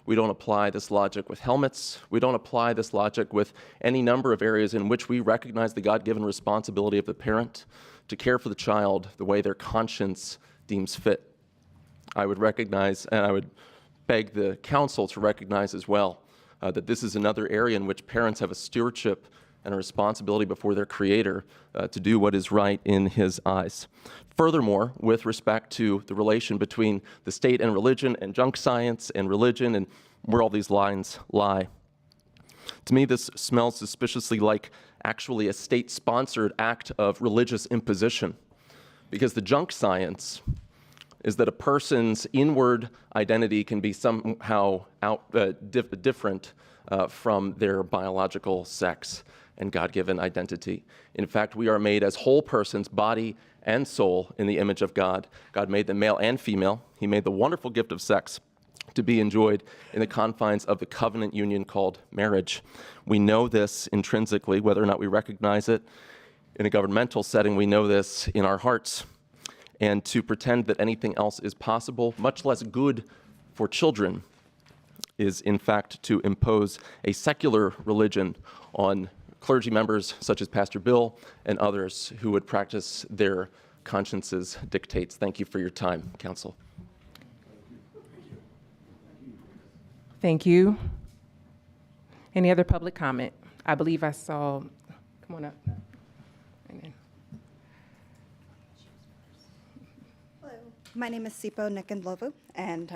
We don't apply this logic with helmets. We don't apply this logic with any number of areas in which we recognize the God-given responsibility of the parent to care for the child the way their conscience deems fit. I would recognize, and I would beg the council to recognize as well, that this is another area in which parents have a stewardship and a responsibility before their Creator to do what is right in His eyes. Furthermore, with respect to the relation between the state and religion and junk science and religion and where all these lines lie, to me this smells suspiciously like actually a state-sponsored act of religious imposition, because the junk science is that a person's inward identity can be somehow different from their biological sex and God-given identity. In fact, we are made as whole persons, body and soul, in the image of God. God made them male and female. He made the wonderful gift of sex to be enjoyed in the confines of the covenant union called marriage. We know this intrinsically, whether or not we recognize it in a governmental setting. We know this in our hearts. And to pretend that anything else is possible, much less good for children, is in fact to impose a secular religion on clergy members such as Pastor Bill and others who would practice their conscience's dictates. Thank you for your time, Council. Thank you. Any other public comment? I believe I saw, come on up. My name is Sipo Nikandlovu, and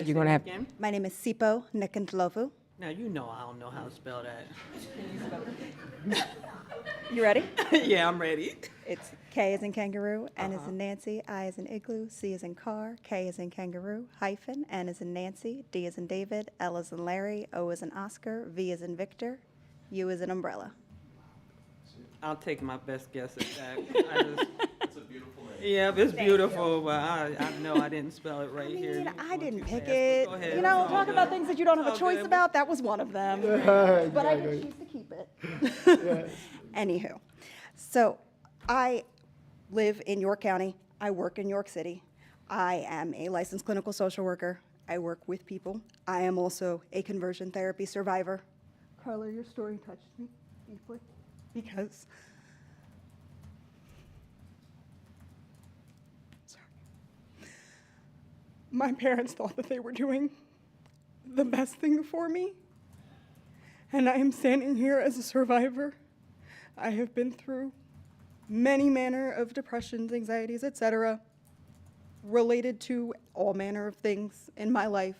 You're going to have, my name is Sipo Nikandlovu. Now, you know I don't know how to spell that. You ready? Yeah, I'm ready. It's K as in kangaroo, N as in Nancy, I as in igloo, C as in car, K as in kangaroo, hyphen, N as in Nancy, D as in David, L as in Larry, O as in Oscar, V as in Victor, U as in umbrella. I'll take my best guess at that. It's a beautiful name. Yeah, it's beautiful, but I know I didn't spell it right here. I didn't pick it. Go ahead. You know, It's all talk good. about things that you don't have a It's all choice good. about. That was one of them. But I did choose to keep it. Anywho, so I live in York County. I work in York City. I am a licensed clinical social worker. I work with people. I am also a conversion therapy survivor. Carla, your story touched me deeply because my parents thought that they were doing the best thing for me, and I am standing here as a survivor. I have been through many manner of depressions, anxieties, etc., related to all manner of things in my life.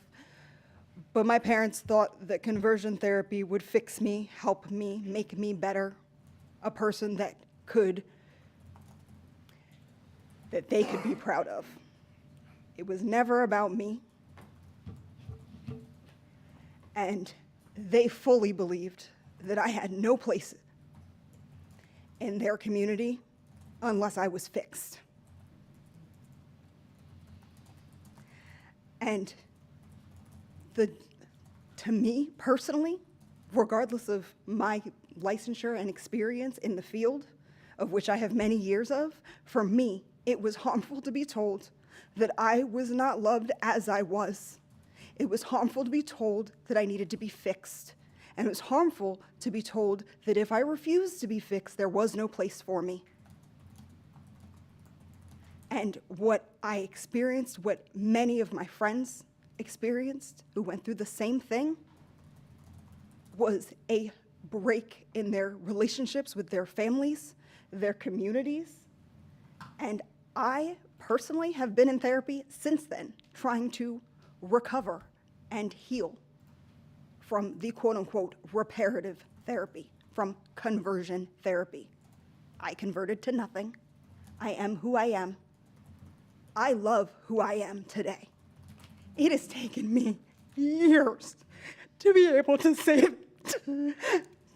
But my parents thought that conversion therapy would fix me, help me, make me better, a person that they could be proud of. It was never about me. And they fully believed that I had no place in their community unless I was fixed. And to me personally, regardless of my licensure and experience in the field, of which I have many years of, for me, it was harmful to be told that I was not loved as I was. It was harmful to be told that I needed to be fixed. And it was harmful to be told that if I refused to be fixed, there was no place for me. And what I experienced, what many of my friends experienced who went through the same thing, was a break in their relationships with their families, their communities. And I personally have been in therapy since then, trying to recover and heal from the quote-unquote reparative therapy, from conversion therapy. I converted to nothing. I am who I am. I love who I am today. It has taken me years to be able to say it,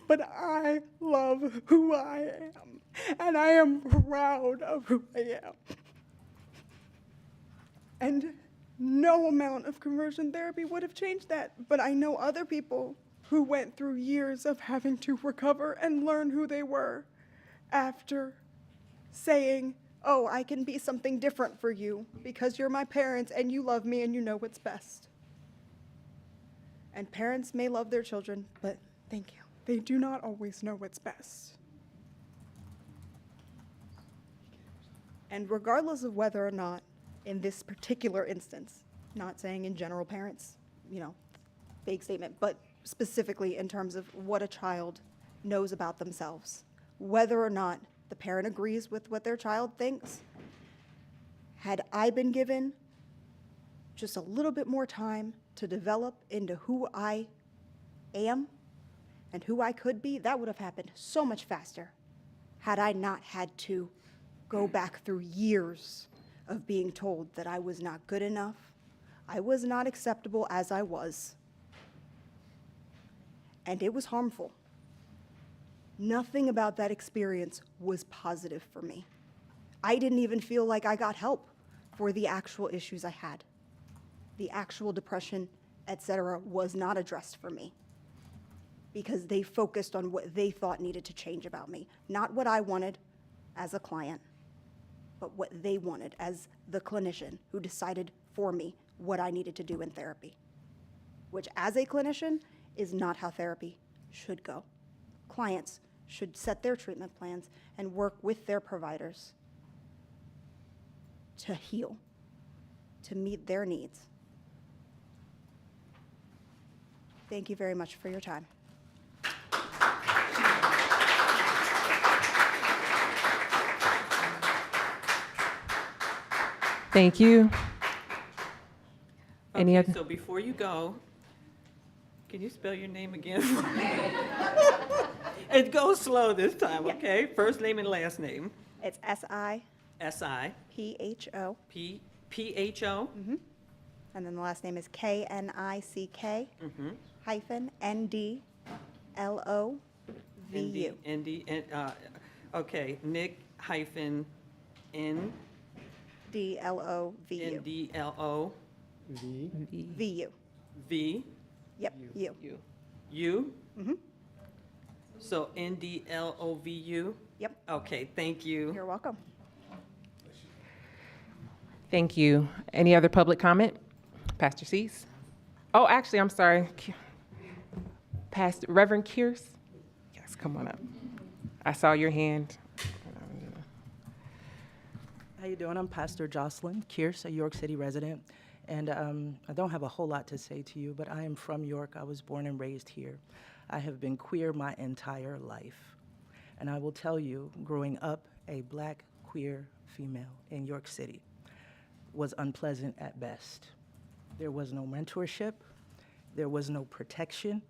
but I love who I am, and I am proud of who I am. And no amount of conversion therapy would have changed that, but I know other people who went through years of having to recover and learn who they were after saying, oh, I can be something different for you because you're my parents and you love me and you know what's best. And parents may love their children, but thank you, they do not always know what's best. And regardless of whether or not, in this particular instance, not saying in general parents, vague statement, but specifically in terms of what a child knows about themselves, whether or not the parent agrees with what their child thinks, had I been given just a little bit more time to develop into who I am and who I could be, that would have happened so much faster had I not had to go back through years of being told that I was not good enough, I was not acceptable as I was, and it was harmful. Nothing about that experience was positive for me. I didn't even feel like I got help for the actual issues I had. The actual depression, etc., was not addressed for me because they focused on what they thought needed to change about me, not what I wanted as a client, but what they wanted as the clinician who decided for me what I needed to do in therapy, which as a clinician is not how therapy should go. Clients should set their treatment plans and work with their providers to heal, to meet their needs. Thank you very much for your time. Thank you. Any Okay, other? so before you go, can you spell your name again for me? It goes slow this time, okay? First name and last name. It's S-I. S-I. P-H-O. P-H-O. Mm-hmm. And then the last name is K-N-I-C-K hyphen N-D-L-O-V-U. Okay, Nick hyphen N. D-L-O-V-U. N-D-L-O. V-U. V. Yep, U. U. Mm-hmm. So N-D-L-O-V-U? Yep. Okay, thank you. You're welcome. Thank you. Any other public comment? Pastor Cease? Oh, actually, I'm sorry. Pastor Reverend Kearse? Yes, come on up. I saw your hand. How you doing? I'm Pastor Jocelyn Kearse, a York City resident, and I don't have a whole lot to say to you, but I am from York. I was born and raised here. I have been queer my entire life, and I will tell you, growing up a black queer female in York City was unpleasant at best. There was no mentorship, there was no protection,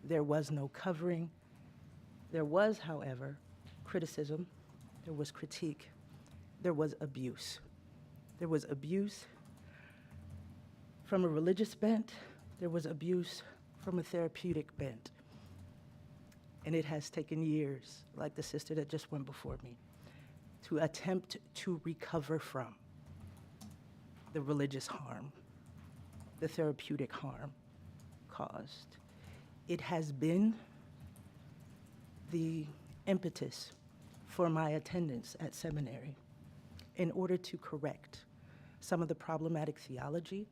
there was no covering. There was, however, criticism, there was critique, there was abuse. There was abuse from a religious bent, there was abuse from a therapeutic bent. And it has taken years, like the sister that just went before me, to attempt to recover from the religious harm, the therapeutic harm caused. It has been the impetus for my attendance at seminary in order to correct some of the problematic theology,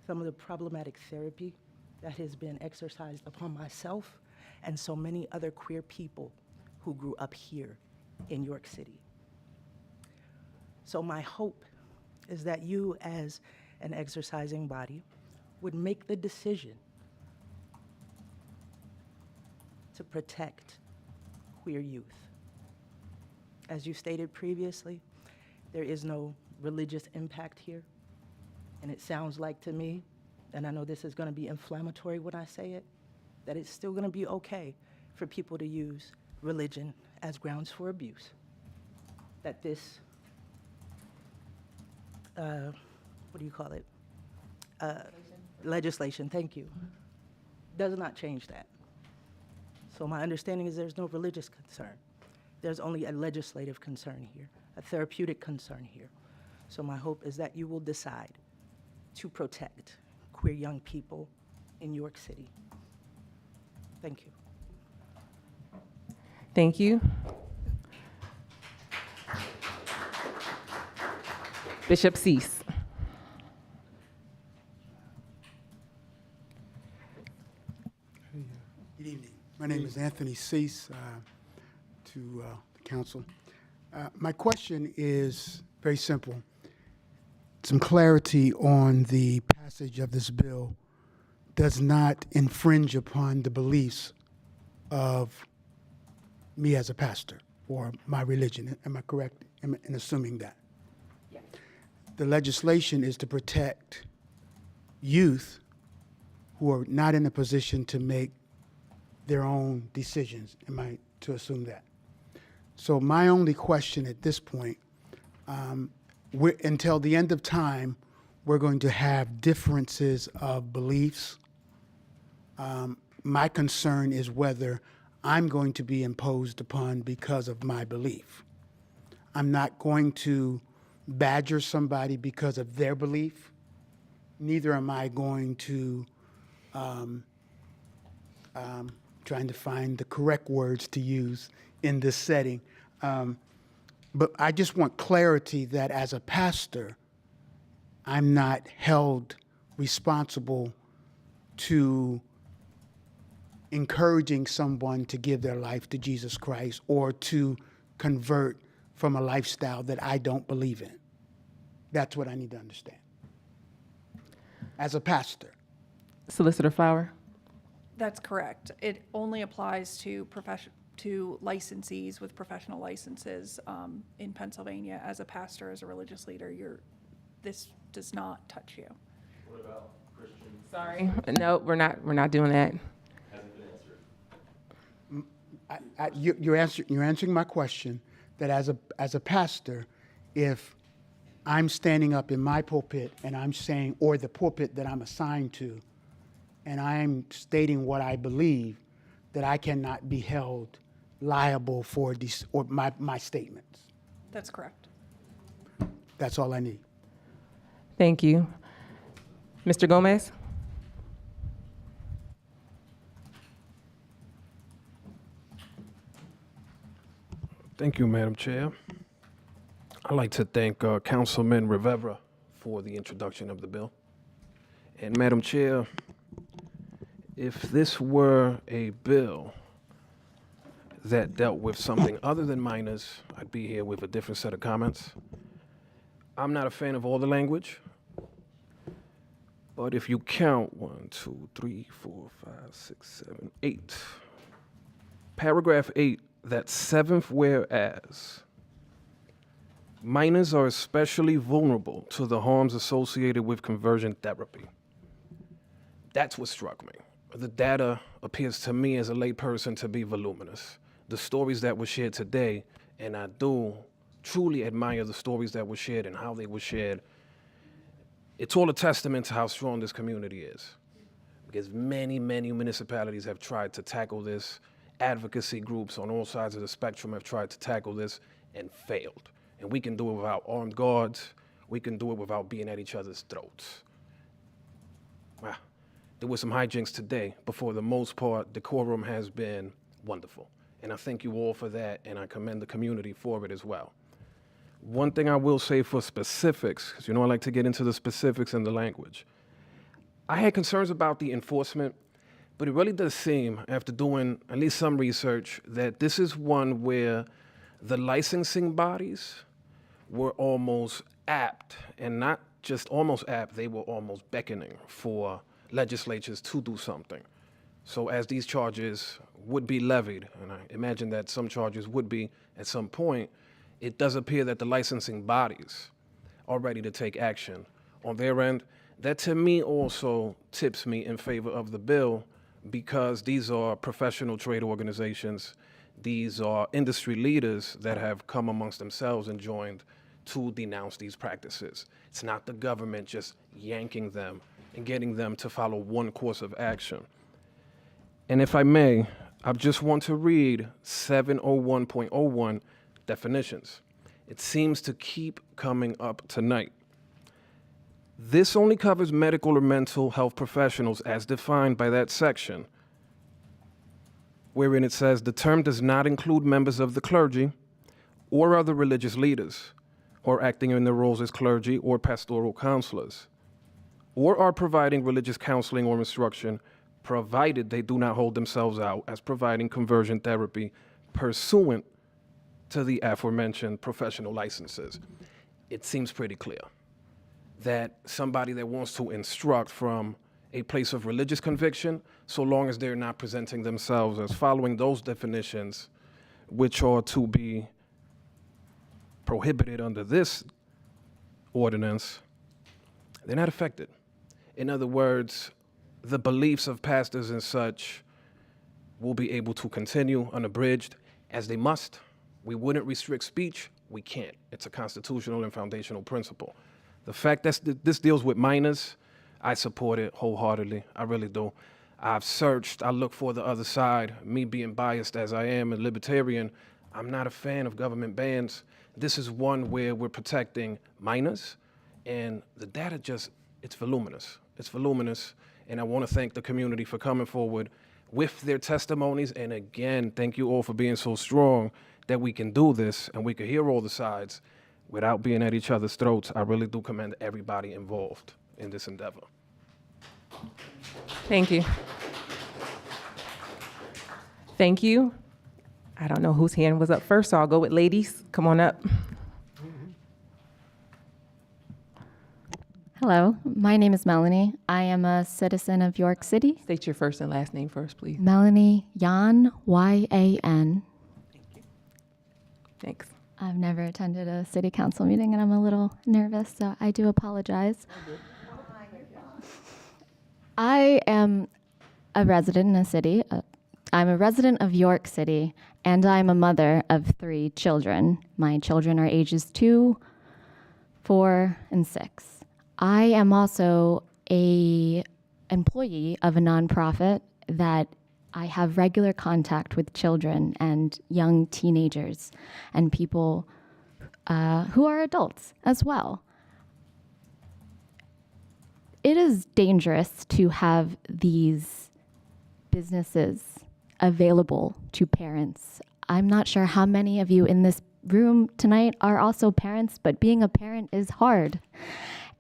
some of the problematic therapy that has been exercised upon myself and so many other queer people who grew up here in York City. So my hope is that you, as an exercising body, would make the decision to protect queer youth. As you stated previously, there is no religious impact here. And it sounds like to me, and I know this is going to be inflammatory when I say it, that it's still going to be okay for people to use religion as grounds for abuse. That this, what do you call it? Legislation, thank you, does not change that. So my understanding is there's no religious concern. There's only a legislative concern here, a therapeutic concern here. So my hope is that you will decide to protect queer young people in York City. Thank you. Thank you. Bishop Cease. Good evening. My name is Anthony Cease, to the council. My question is very simple. Some clarity on the passage of this bill does not infringe upon the beliefs of me as a pastor or my religion. Am I correct in assuming that? Yes. The legislation is to protect youth who are not in a position to make their own decisions. Am I to assume that? So my only question at this point, until the end of time, we're going to have differences of beliefs. My concern is whether I'm going to be imposed upon because of my belief. I'm not going to badger somebody because of their belief. Neither am I going to, trying to find the correct words to use in this setting. But I just want clarity that as a pastor, I'm not held responsible to encouraging someone to give their life to Jesus Christ or to convert from a lifestyle that I don't believe in. That's what I need to understand as a pastor. Solicitor Flower. That's correct. It only applies to licensees with professional licenses in Pennsylvania. As a pastor, as a religious leader, this does not touch you. What about Christians? Sorry. No, we're not doing that. Hasn't been answered. You're answering my question that as a pastor, if I'm standing up in my pulpit and I'm saying, or the pulpit that I'm assigned to, and I'm stating what I believe, that I cannot be held liable for my statements. That's correct. That's all I need. Thank you. Mr. Gomez? Thank you, Madam Chair. I'd like to thank Councilman Rivera for the introduction of the bill. And Madam Chair, if this were a bill that dealt with something other than minors, I'd be here with a different set of comments. I'm not a fan of all the language, but if you count 1, 2, 3, 4, 5, 6, 7, 8, paragraph 8, that seventh whereas, minors are especially vulnerable to the harms associated with conversion therapy. That's what struck me. The data appears to me as a layperson to be voluminous. The stories that were shared today, and I do truly admire the stories that were shared and how they were shared. It's all a testament to how strong this community is. Because many, many municipalities have tried to tackle this. Advocacy groups on all sides of the spectrum have tried to tackle this and failed. And we can do it without armed guards. We can do it without being at each other's throats. Wow. There were some hijinks today, but for the most part, decorum has been wonderful. And I thank you all for that, and I commend the community for it as well. One thing I will say for specifics, because I like to get into the specifics and the language. I had concerns about the enforcement, but it really does seem, after doing at least some research, that this is one where the licensing bodies were almost apt, and not just almost apt, they were almost beckoning for legislatures to do something. So as these charges would be levied, and I imagine that some charges would be at some point, it does appear that the licensing bodies are ready to take action on their end. That to me also tips me in favor of the bill, because these are professional trade organizations. These are industry leaders that have come amongst themselves and joined to denounce these practices. It's not the government just yanking them and getting them to follow one course of action. And if I may, I just want to read 701.01 definitions. It seems to keep coming up tonight. This only covers medical or mental health professionals as defined by that section, wherein it says the term does not include members of the clergy or other religious leaders who are acting in their roles as clergy or pastoral counselors, or are providing religious counseling or instruction, provided they do not hold themselves out as providing conversion therapy pursuant to the aforementioned professional licenses. It seems pretty clear that somebody that wants to instruct from a place of religious conviction, so long as they're not presenting themselves as following those definitions, which are to be prohibited under this ordinance, they're not affected. In other words, the beliefs of pastors and such will be able to continue unabridged as they must. We wouldn't restrict speech. We can't. It's a constitutional and foundational principle. The fact that this deals with minors, I support it wholeheartedly. I really do. I've searched. I look for the other side. Me being biased as I am, a libertarian, I'm not a fan of government bans. This is one where we're protecting minors, and the data it's voluminous. It's voluminous, and I want to thank the community for coming forward with their testimonies. And again, thank you all for being so strong that we can do this and we can hear all the sides without being at each other's throats. I really do commend everybody involved in this endeavor. Thank you. Thank you. I don't know whose hand was up first, so I'll go with ladies. Come on up. Hello, my name is Melanie. I am a citizen of York City. State your first and last name first, please. Melanie Yan, Y-A-N. Thank you. Thanks. I've never attended a city council meeting and I'm a little nervous, so I do apologize. I am a resident in a city. I'm a resident of York City, and I'm a mother of 3 children. My children are ages 2, 4, and 6. I am also an employee of a nonprofit that I have regular contact with children and young teenagers and people who are adults as well. It is dangerous to have these businesses available to parents. I'm not sure how many of you in this room tonight are also parents, but being a parent is hard.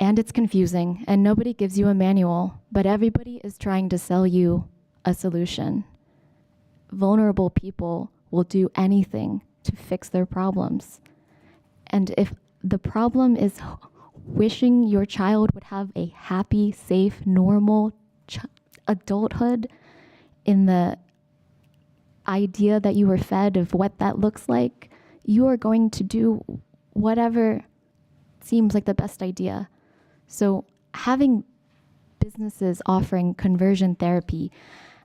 And it's confusing, and nobody gives you a manual, but everybody is trying to sell you a solution. Vulnerable people will do anything to fix their problems. And if the problem is wishing your child would have a happy, safe, normal adulthood in the idea that you were fed of what that looks like, you are going to do whatever seems like the best idea. So having businesses offering conversion therapy,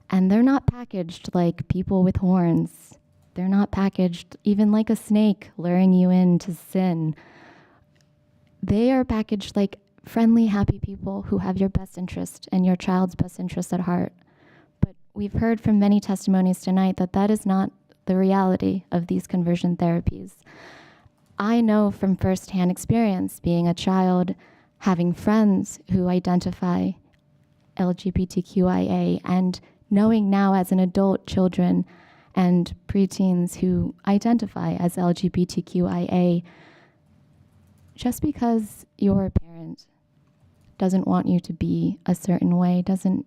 and they're not packaged like people with horns. They're not packaged even like a snake luring you into sin. They are packaged like friendly, happy people who have your best interest and your child's best interest at heart. But we've heard from many testimonies tonight that that is not the reality of these conversion therapies. I know from firsthand experience, being a child, having friends who identify LGBTQIA, and knowing now as an adult children and preteens who identify as LGBTQIA, just because your parent doesn't want you to be a certain way doesn't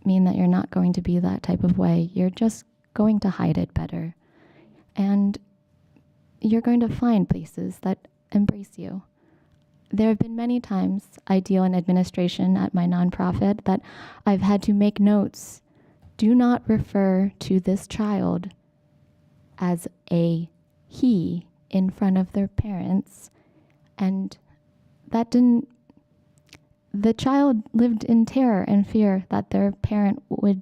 mean that you're not going to be that type of way. You're just going to hide it better. And you're going to find places that embrace you. There have been many times I deal in administration at my nonprofit that I've had to make notes. Do not refer to this child as a he in front of their parents. And that didn't, the child lived in terror and fear that their parent would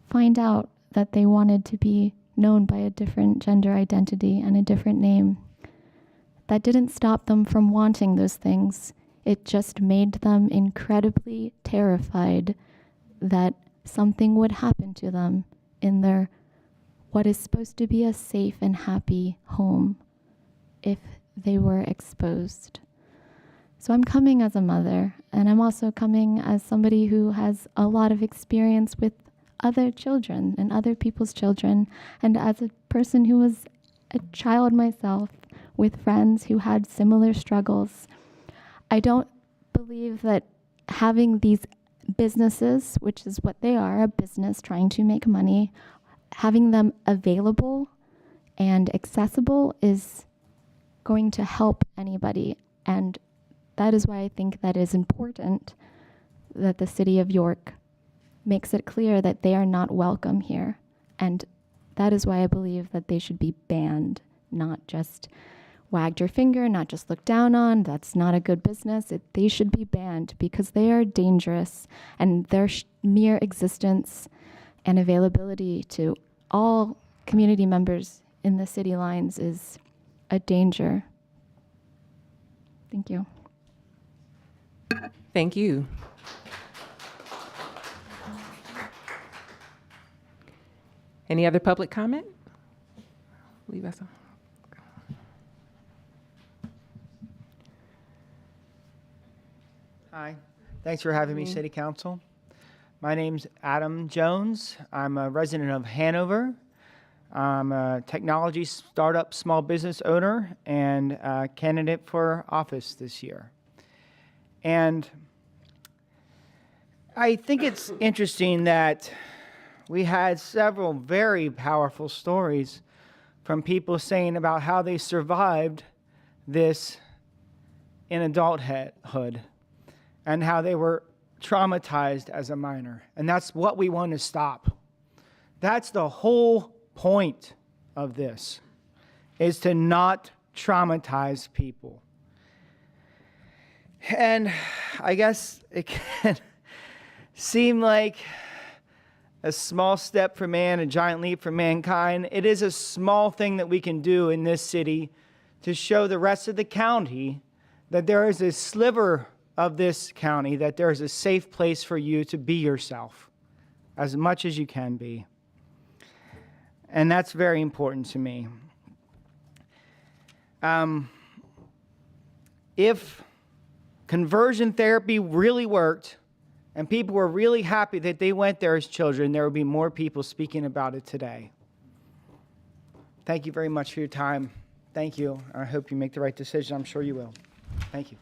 find out that they wanted to be known by a different gender identity and a different name. That didn't stop them from wanting those things. It just made them incredibly terrified that something would happen to them in their what is supposed to be a safe and happy home if they were exposed. So I'm coming as a mother, and I'm also coming as somebody who has a lot of experience with other children and other people's children, and as a person who was a child myself with friends who had similar struggles. I don't believe that having these businesses, which is what they are, a business trying to make money, having them available and accessible is going to help anybody. And that is why I think that is important that the city of York makes it clear that they are not welcome here. And that is why I believe that they should be banned, not just wagged your finger, not just looked down on. That's not a good business. They should be banned because they are dangerous, and their mere existence and availability to all community members in the city lines is a danger. Thank you. Thank you. Any other public comment? Leave us on. Hi, thanks for having me, City Council. My name's Adam Jones. I'm a resident of Hanover. I'm a technology startup small business owner and a candidate for office this year. And I think it's interesting that we had several very powerful stories from people saying about how they survived this in adulthood and how they were traumatized as a minor. And that's what we want to stop. That's the whole point of this, is to not traumatize people. And I guess it can seem like a small step for man, a giant leap for mankind. It is a small thing that we can do in this city to show the rest of the county that there is a sliver of this county, that there is a safe place for you to be yourself as much as you can be. And that's very important to me. If conversion therapy really worked and people were really happy that they went there as children, there would be more people speaking about it today. Thank you very much for your time. Thank you. I hope you make the right decision. I'm sure you will. Thank you.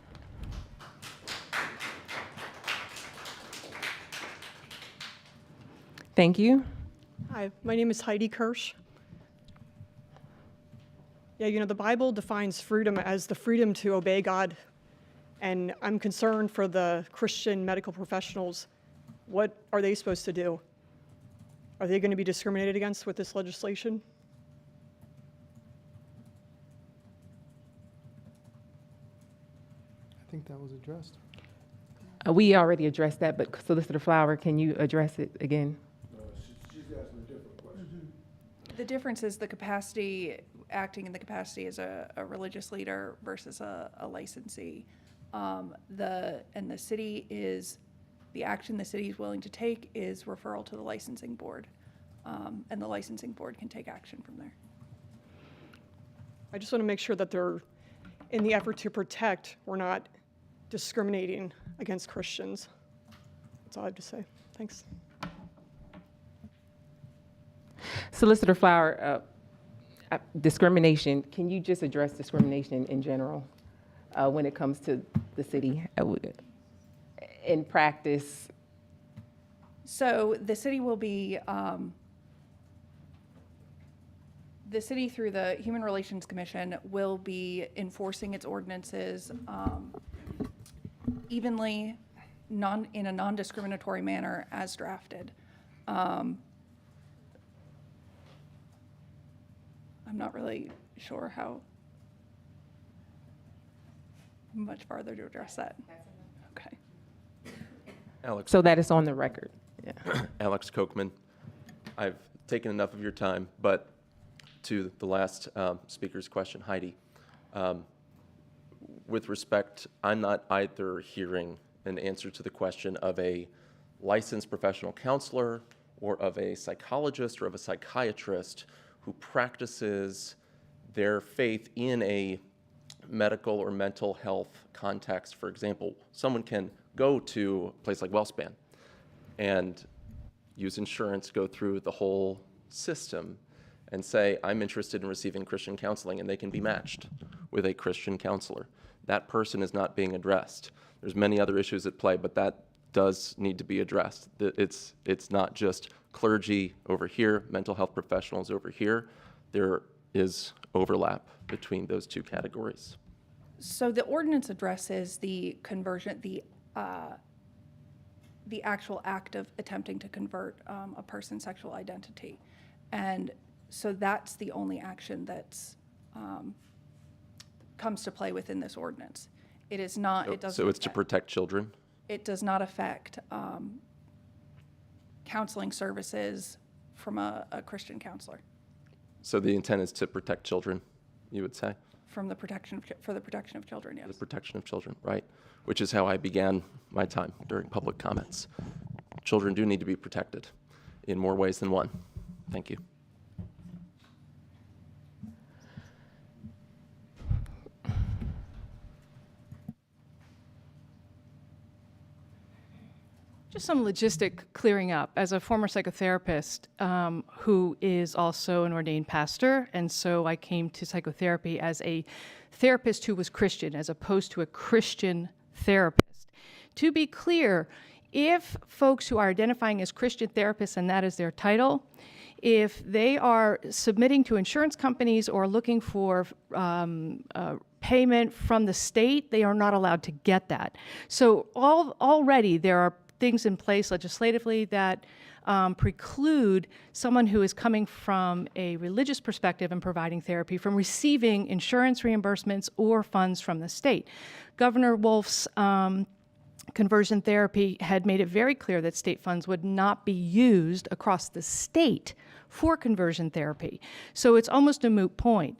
Thank you. Hi, my name is Heidi Kirsch. Yeah, you know, the Bible defines freedom as the freedom to obey God. And I'm concerned for the Christian medical professionals. What are they supposed to do? Are they going to be discriminated against with this legislation? I think that was addressed. We already addressed that, but Solicitor Flower, can you address it again? She's asking a different question. The difference is the capacity, acting in the capacity as a religious leader versus a licensee. The city is, the action the city is willing to take is referral to the licensing board. And the licensing board can take action from there. I just want to make sure that they're, in the effort to protect, we're not discriminating against Christians. That's all I have to say. Thanks. Solicitor Flower, discrimination, can you just address discrimination in general when it comes to the city in practice? So the city will be, the city through the Human Relations Commission will be enforcing its ordinances evenly, in a non-discriminatory manner as drafted. I'm not really sure how much farther to address that. Okay. Alex. So that it's on the record. Yeah. Alex Kochman, I've taken enough of your time, but to the last speaker's question, Heidi, with respect, I'm not either hearing an answer to the question of a licensed professional counselor or of a psychologist or of a psychiatrist who practices their faith in a medical or mental health context. For example, someone can go to a place like WellSpan and use insurance, go through the whole system and say, I'm interested in receiving Christian counseling, and they can be matched with a Christian counselor. That person is not being addressed. There's many other issues at play, but that does need to be addressed. It's not just clergy over here, mental health professionals over here. There is overlap between those two categories. So the ordinance addresses the conversion, the actual act of attempting to convert a person's sexual identity. And so that's the only action that's comes to play within this ordinance. It is not, it doesn't. So it's to protect children? It does not affect counseling services from a Christian counselor. So the intent is to protect children, you would say? For the protection of children, yes. The protection of children, right. Which is how I began my time during public comments. Children do need to be protected in more ways than one. Thank you. Just some logistic clearing up. As a former psychotherapist who is also an ordained pastor, and so I came to psychotherapy as a therapist who was Christian as opposed to a Christian therapist. To be clear, if folks who are identifying as Christian therapists and that is their title, if they are submitting to insurance companies or looking for payment from the state, they are not allowed to get that. So already there are things in place legislatively that preclude someone who is coming from a religious perspective and providing therapy from receiving insurance reimbursements or funds from the state. Governor Wolf's conversion therapy had made it very clear that state funds would not be used across the state for conversion therapy. So it's almost a moot point.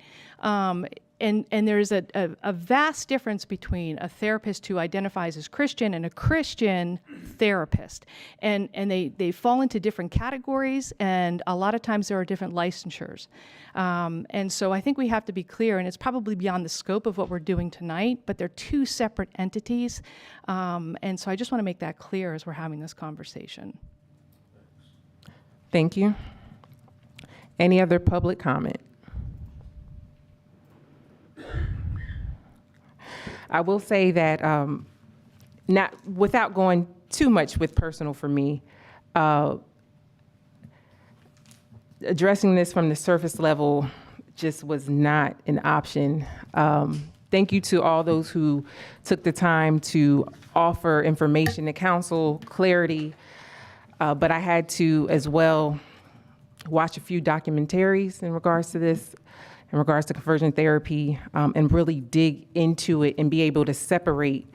And there's a vast difference between a therapist who identifies as Christian and a Christian therapist. And they fall into different categories, and a lot of times there are different licensures. And so I think we have to be clear, and it's probably beyond the scope of what we're doing tonight, but they're two separate entities. And so I just want to make that clear as we're having this conversation. Thank you. Any other public comment? I will say that, not without going too much with personal for me, addressing this from the surface level just was not an option. Thank you to all those who took the time to offer information to council, clarity, but I had to as well watch a few documentaries in regards to this, in regards to conversion therapy, and really dig into it and be able to separate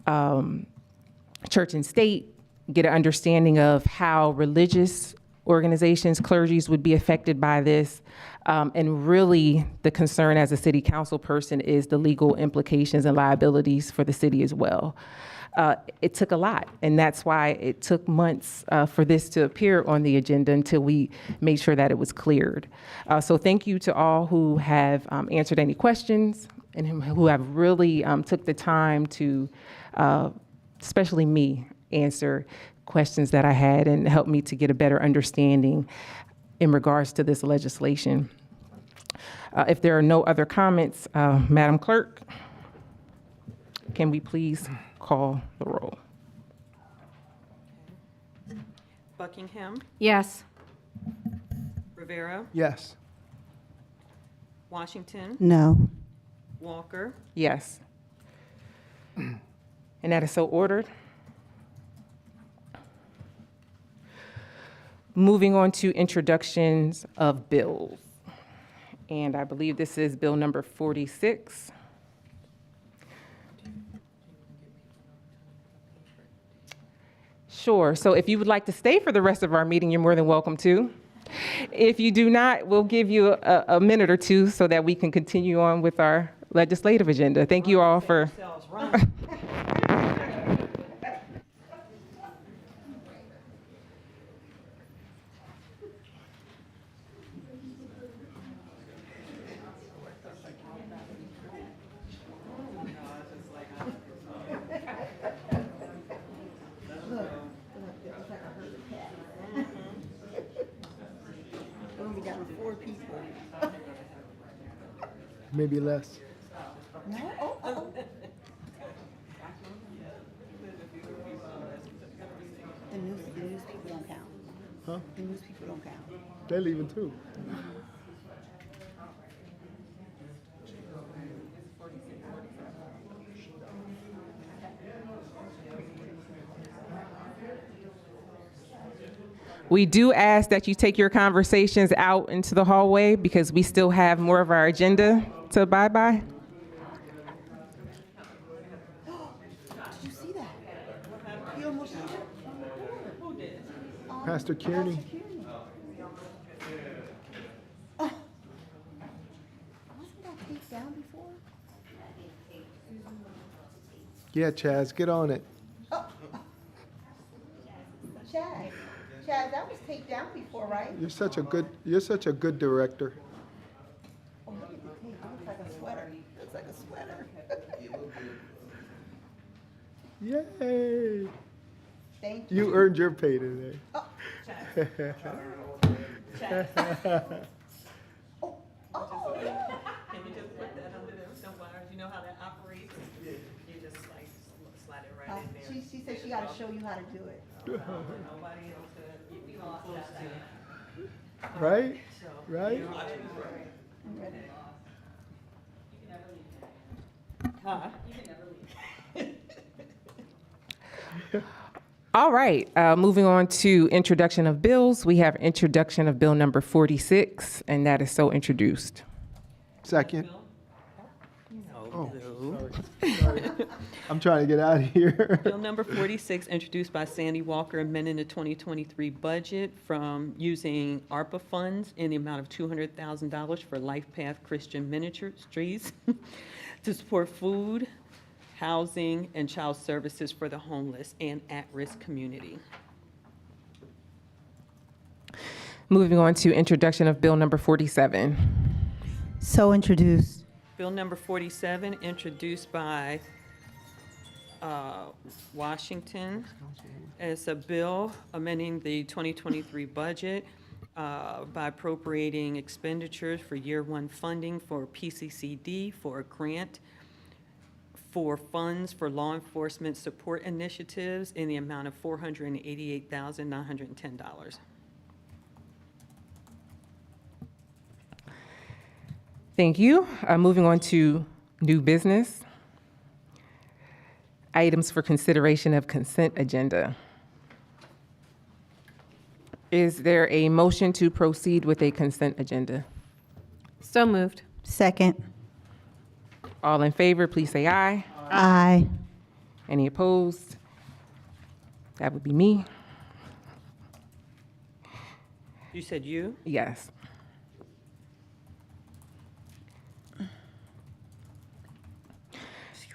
church and state, get an understanding of how religious organizations, clergies would be affected by this. And really the concern as a city council person is the legal implications and liabilities for the city as well. It took a lot, and that's why it took months for this to appear on the agenda until we made sure that it was cleared. So thank you to all who have answered any questions and who have really took the time to, especially me, answer questions that I had and helped me to get a better understanding in regards to this legislation. If there are no other comments, Madam Clerk, can we please call the roll? Buckingham, Yes. Rivera, Yes. Washington, No. Walker, Yes. And that is so ordered. Moving on to introductions of bills. And I believe this is bill number 46. Sure. So if you would like to stay for the rest of our meeting, you're more than welcome to. If you do not, we'll give you a minute or two so that we can continue on with our legislative agenda. Thank you all for. Maybe less. The news people don't count. Huh? The news people don't count. They're leaving too. We do ask that you take your conversations out into the hallway because we still have more of our agenda to abide by. Did you see that? He almost hit it. Who did? Pastor Kearney. Wasn't that taped down before? Yeah, Chaz, get on it. Chad, that was taped down before, right? You're such a good director. Oh, look at the tape. It looks like a sweater. It looks like a sweater. Yay! Thank you. You earned your pay today. Can you just put that under there? Some wires, you know how that operates? You just like slide it right in there. She said she got to show you how to do it. Nobody else, we lost that. Right? Right? I'm ready. Huh? All right, moving on to introduction of bills. We have introduction of bill number 46, and that is so introduced. Second. Oh, Sorry. I'm trying to get out of here. Bill number 46, introduced by Sandy Walker, amending the 2023 budget from using ARPA funds in the amount of $200,000 for Life Path Christian Ministries to support food, housing, and child services for the homeless and at-risk community. Moving on to introduction of bill number 47. So introduced. Bill number 47, introduced by Washington. It's a bill amending the 2023 budget by appropriating expenditures for year one funding for PCCD for a grant for funds for law enforcement support initiatives in the amount of $488,910. Thank you. Moving on to new business. Items for consideration of consent agenda. Is there a motion to proceed with a consent agenda? So moved. Second. All in favor, please say aye. Aye. Any opposed? That would be me. You said you? Yes.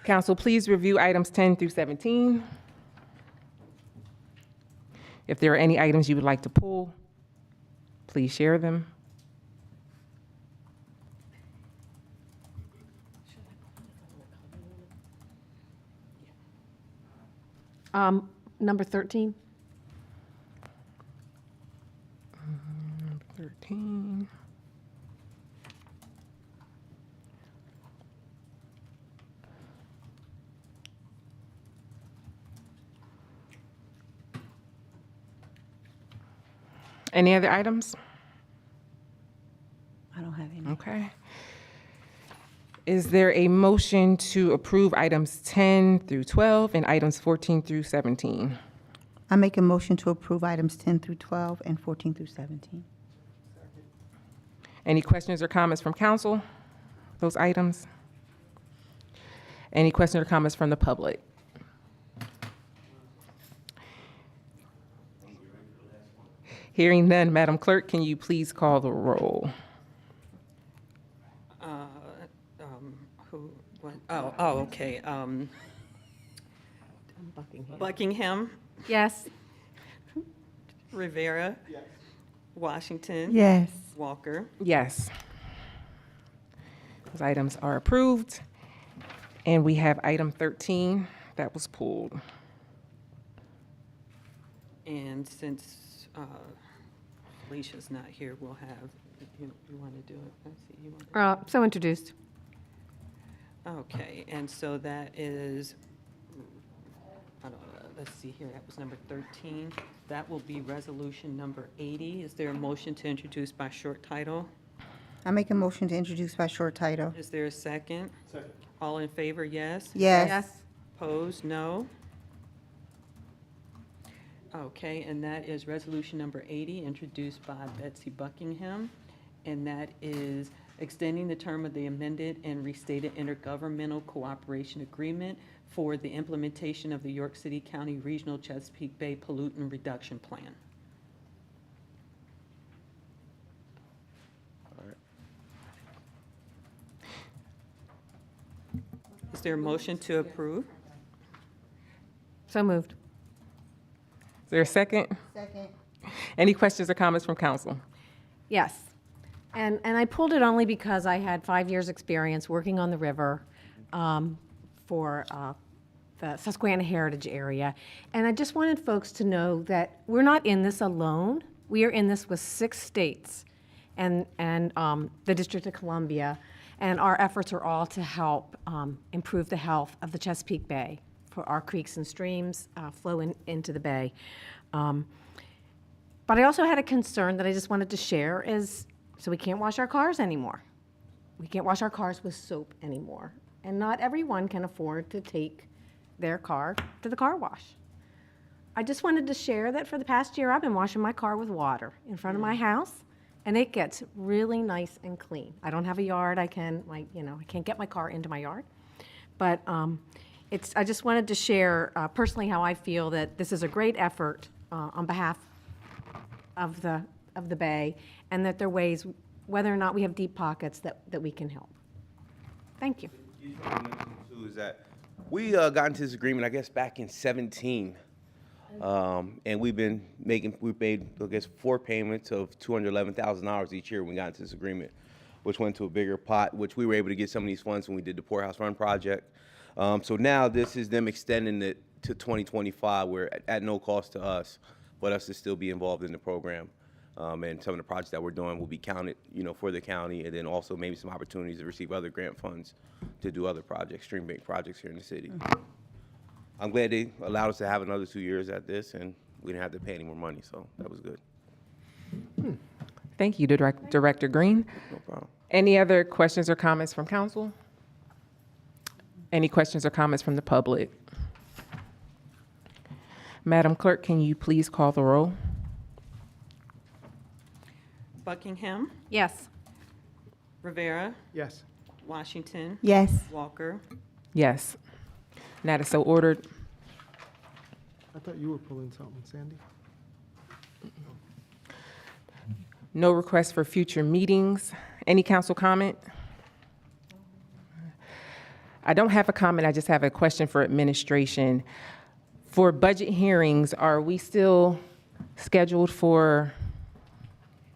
Council, please review items 10 through 17. If there are any items you would like to pull, please share them. Number 13. Any other items? I don't have any. Okay. Is there a motion to approve items 10 through 12 and items 14 through 17? I make a motion to approve items 10 through 12 and 14 through 17. Any questions or comments from council? Those items? Any questions or comments from the public? Hearing none, Madam Clerk, can you please call the roll? Okay. Buckingham, Yes. Rivera. Washington. Yes. Walker. Yes. Those items are approved. And we have item 13 that was pulled. And since Felicia's not here, we'll have, you want to do it? Let's see, you want to- So introduced. Okay, and so that is, let's see here, that was number 13. That will be resolution number 80. Is there a motion to introduce by short title? I make a motion to introduce by short title. Is there a second? Second. All in favor, yes? Yes. Opposed, no? Okay, and that is resolution number 80, introduced by Betsy Buckingham, and that is extending the term of the amended and restated intergovernmental cooperation agreement for the implementation of the York City County Regional Chesapeake Bay Pollutant Reduction Plan. Is there a motion to approve? So moved. Is there a second? Second. Any questions or comments from council? Yes. And I pulled it only because I had 5 years' experience working on the river for the Susquehanna Heritage Area. And I just wanted folks to know that we're not in this alone. We are in this with 6 states and the District of Columbia. And our efforts are all to help improve the health of the Chesapeake Bay for our creeks and streams flow into the bay. But I also had a concern that I just wanted to share is, so we can't wash our cars anymore. We can't wash our cars with soap anymore. And not everyone can afford to take their car to the car wash. I just wanted to share that for the past year, I've been washing my car with water in front of my house, and it gets really nice and clean. I don't have a yard. I can't get my car into my yard. But I just wanted to share personally how I feel that this is a great effort on behalf of the Bay, and that there are ways, whether or not we have deep pockets, that we can help. Thank you. Too, is that we got into this agreement, I guess, back in 17, and we made, I guess, 4 payments of $211,000 each year when we got into this agreement, which went to a bigger pot, which we were able to get some of these funds when we did the Poorhouse Run project. So now this is them extending it to 2025, where at no cost to us, but us to still be involved in the program. And some of the projects that we're doing will be counted, for the county, and then also maybe some opportunities to receive other grant funds to do other projects, stream bank projects here in the city. I'm glad they allowed us to have another 2 years at this, and we didn't have to pay any more money, so that was good. Thank you, Director Green. No problem. Any other questions or comments from council? Any questions or comments from the public? Madam Clerk, can you please call the roll? Buckingham, Yes. Rivera, Yes. Washington. Yes. Walker. Yes. And that is so ordered. I thought you were pulling something, Sandy. No requests for future meetings. Any council comment? I don't have a comment, I just have a question for administration. For budget hearings, are we still scheduled for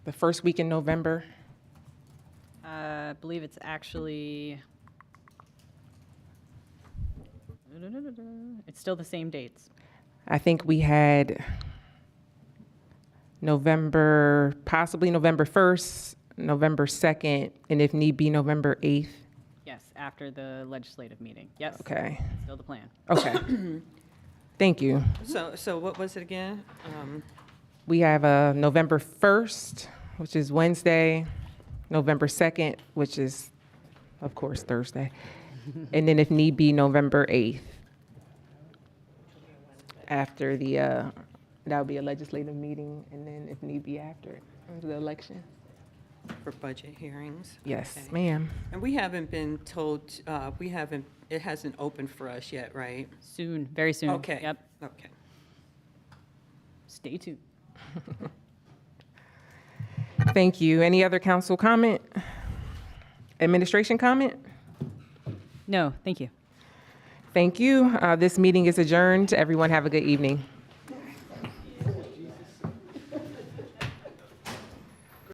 the first week in November? I believe it's actually, it's still the same dates. I think we had possibly November 1st, November 2nd, and if need be, November 8th. Yes, after the legislative meeting. Yes. Okay. Still the plan. Okay. Thank you. So what was it again? We have November 1st, which is Wednesday, November 2nd, which is, of course, Thursday, and then if need be, November 8th. After the, that'll be a legislative meeting, and then if need be after the election. For budget hearings? Yes, Okay. ma'am. And we haven't been told, it hasn't opened for us yet, right? Soon, very soon. Okay. Yep. Okay. Stay tuned. Thank you. Any other council comment? Administration comment? No, thank you. Thank you. This meeting is adjourned. Everyone have a good evening.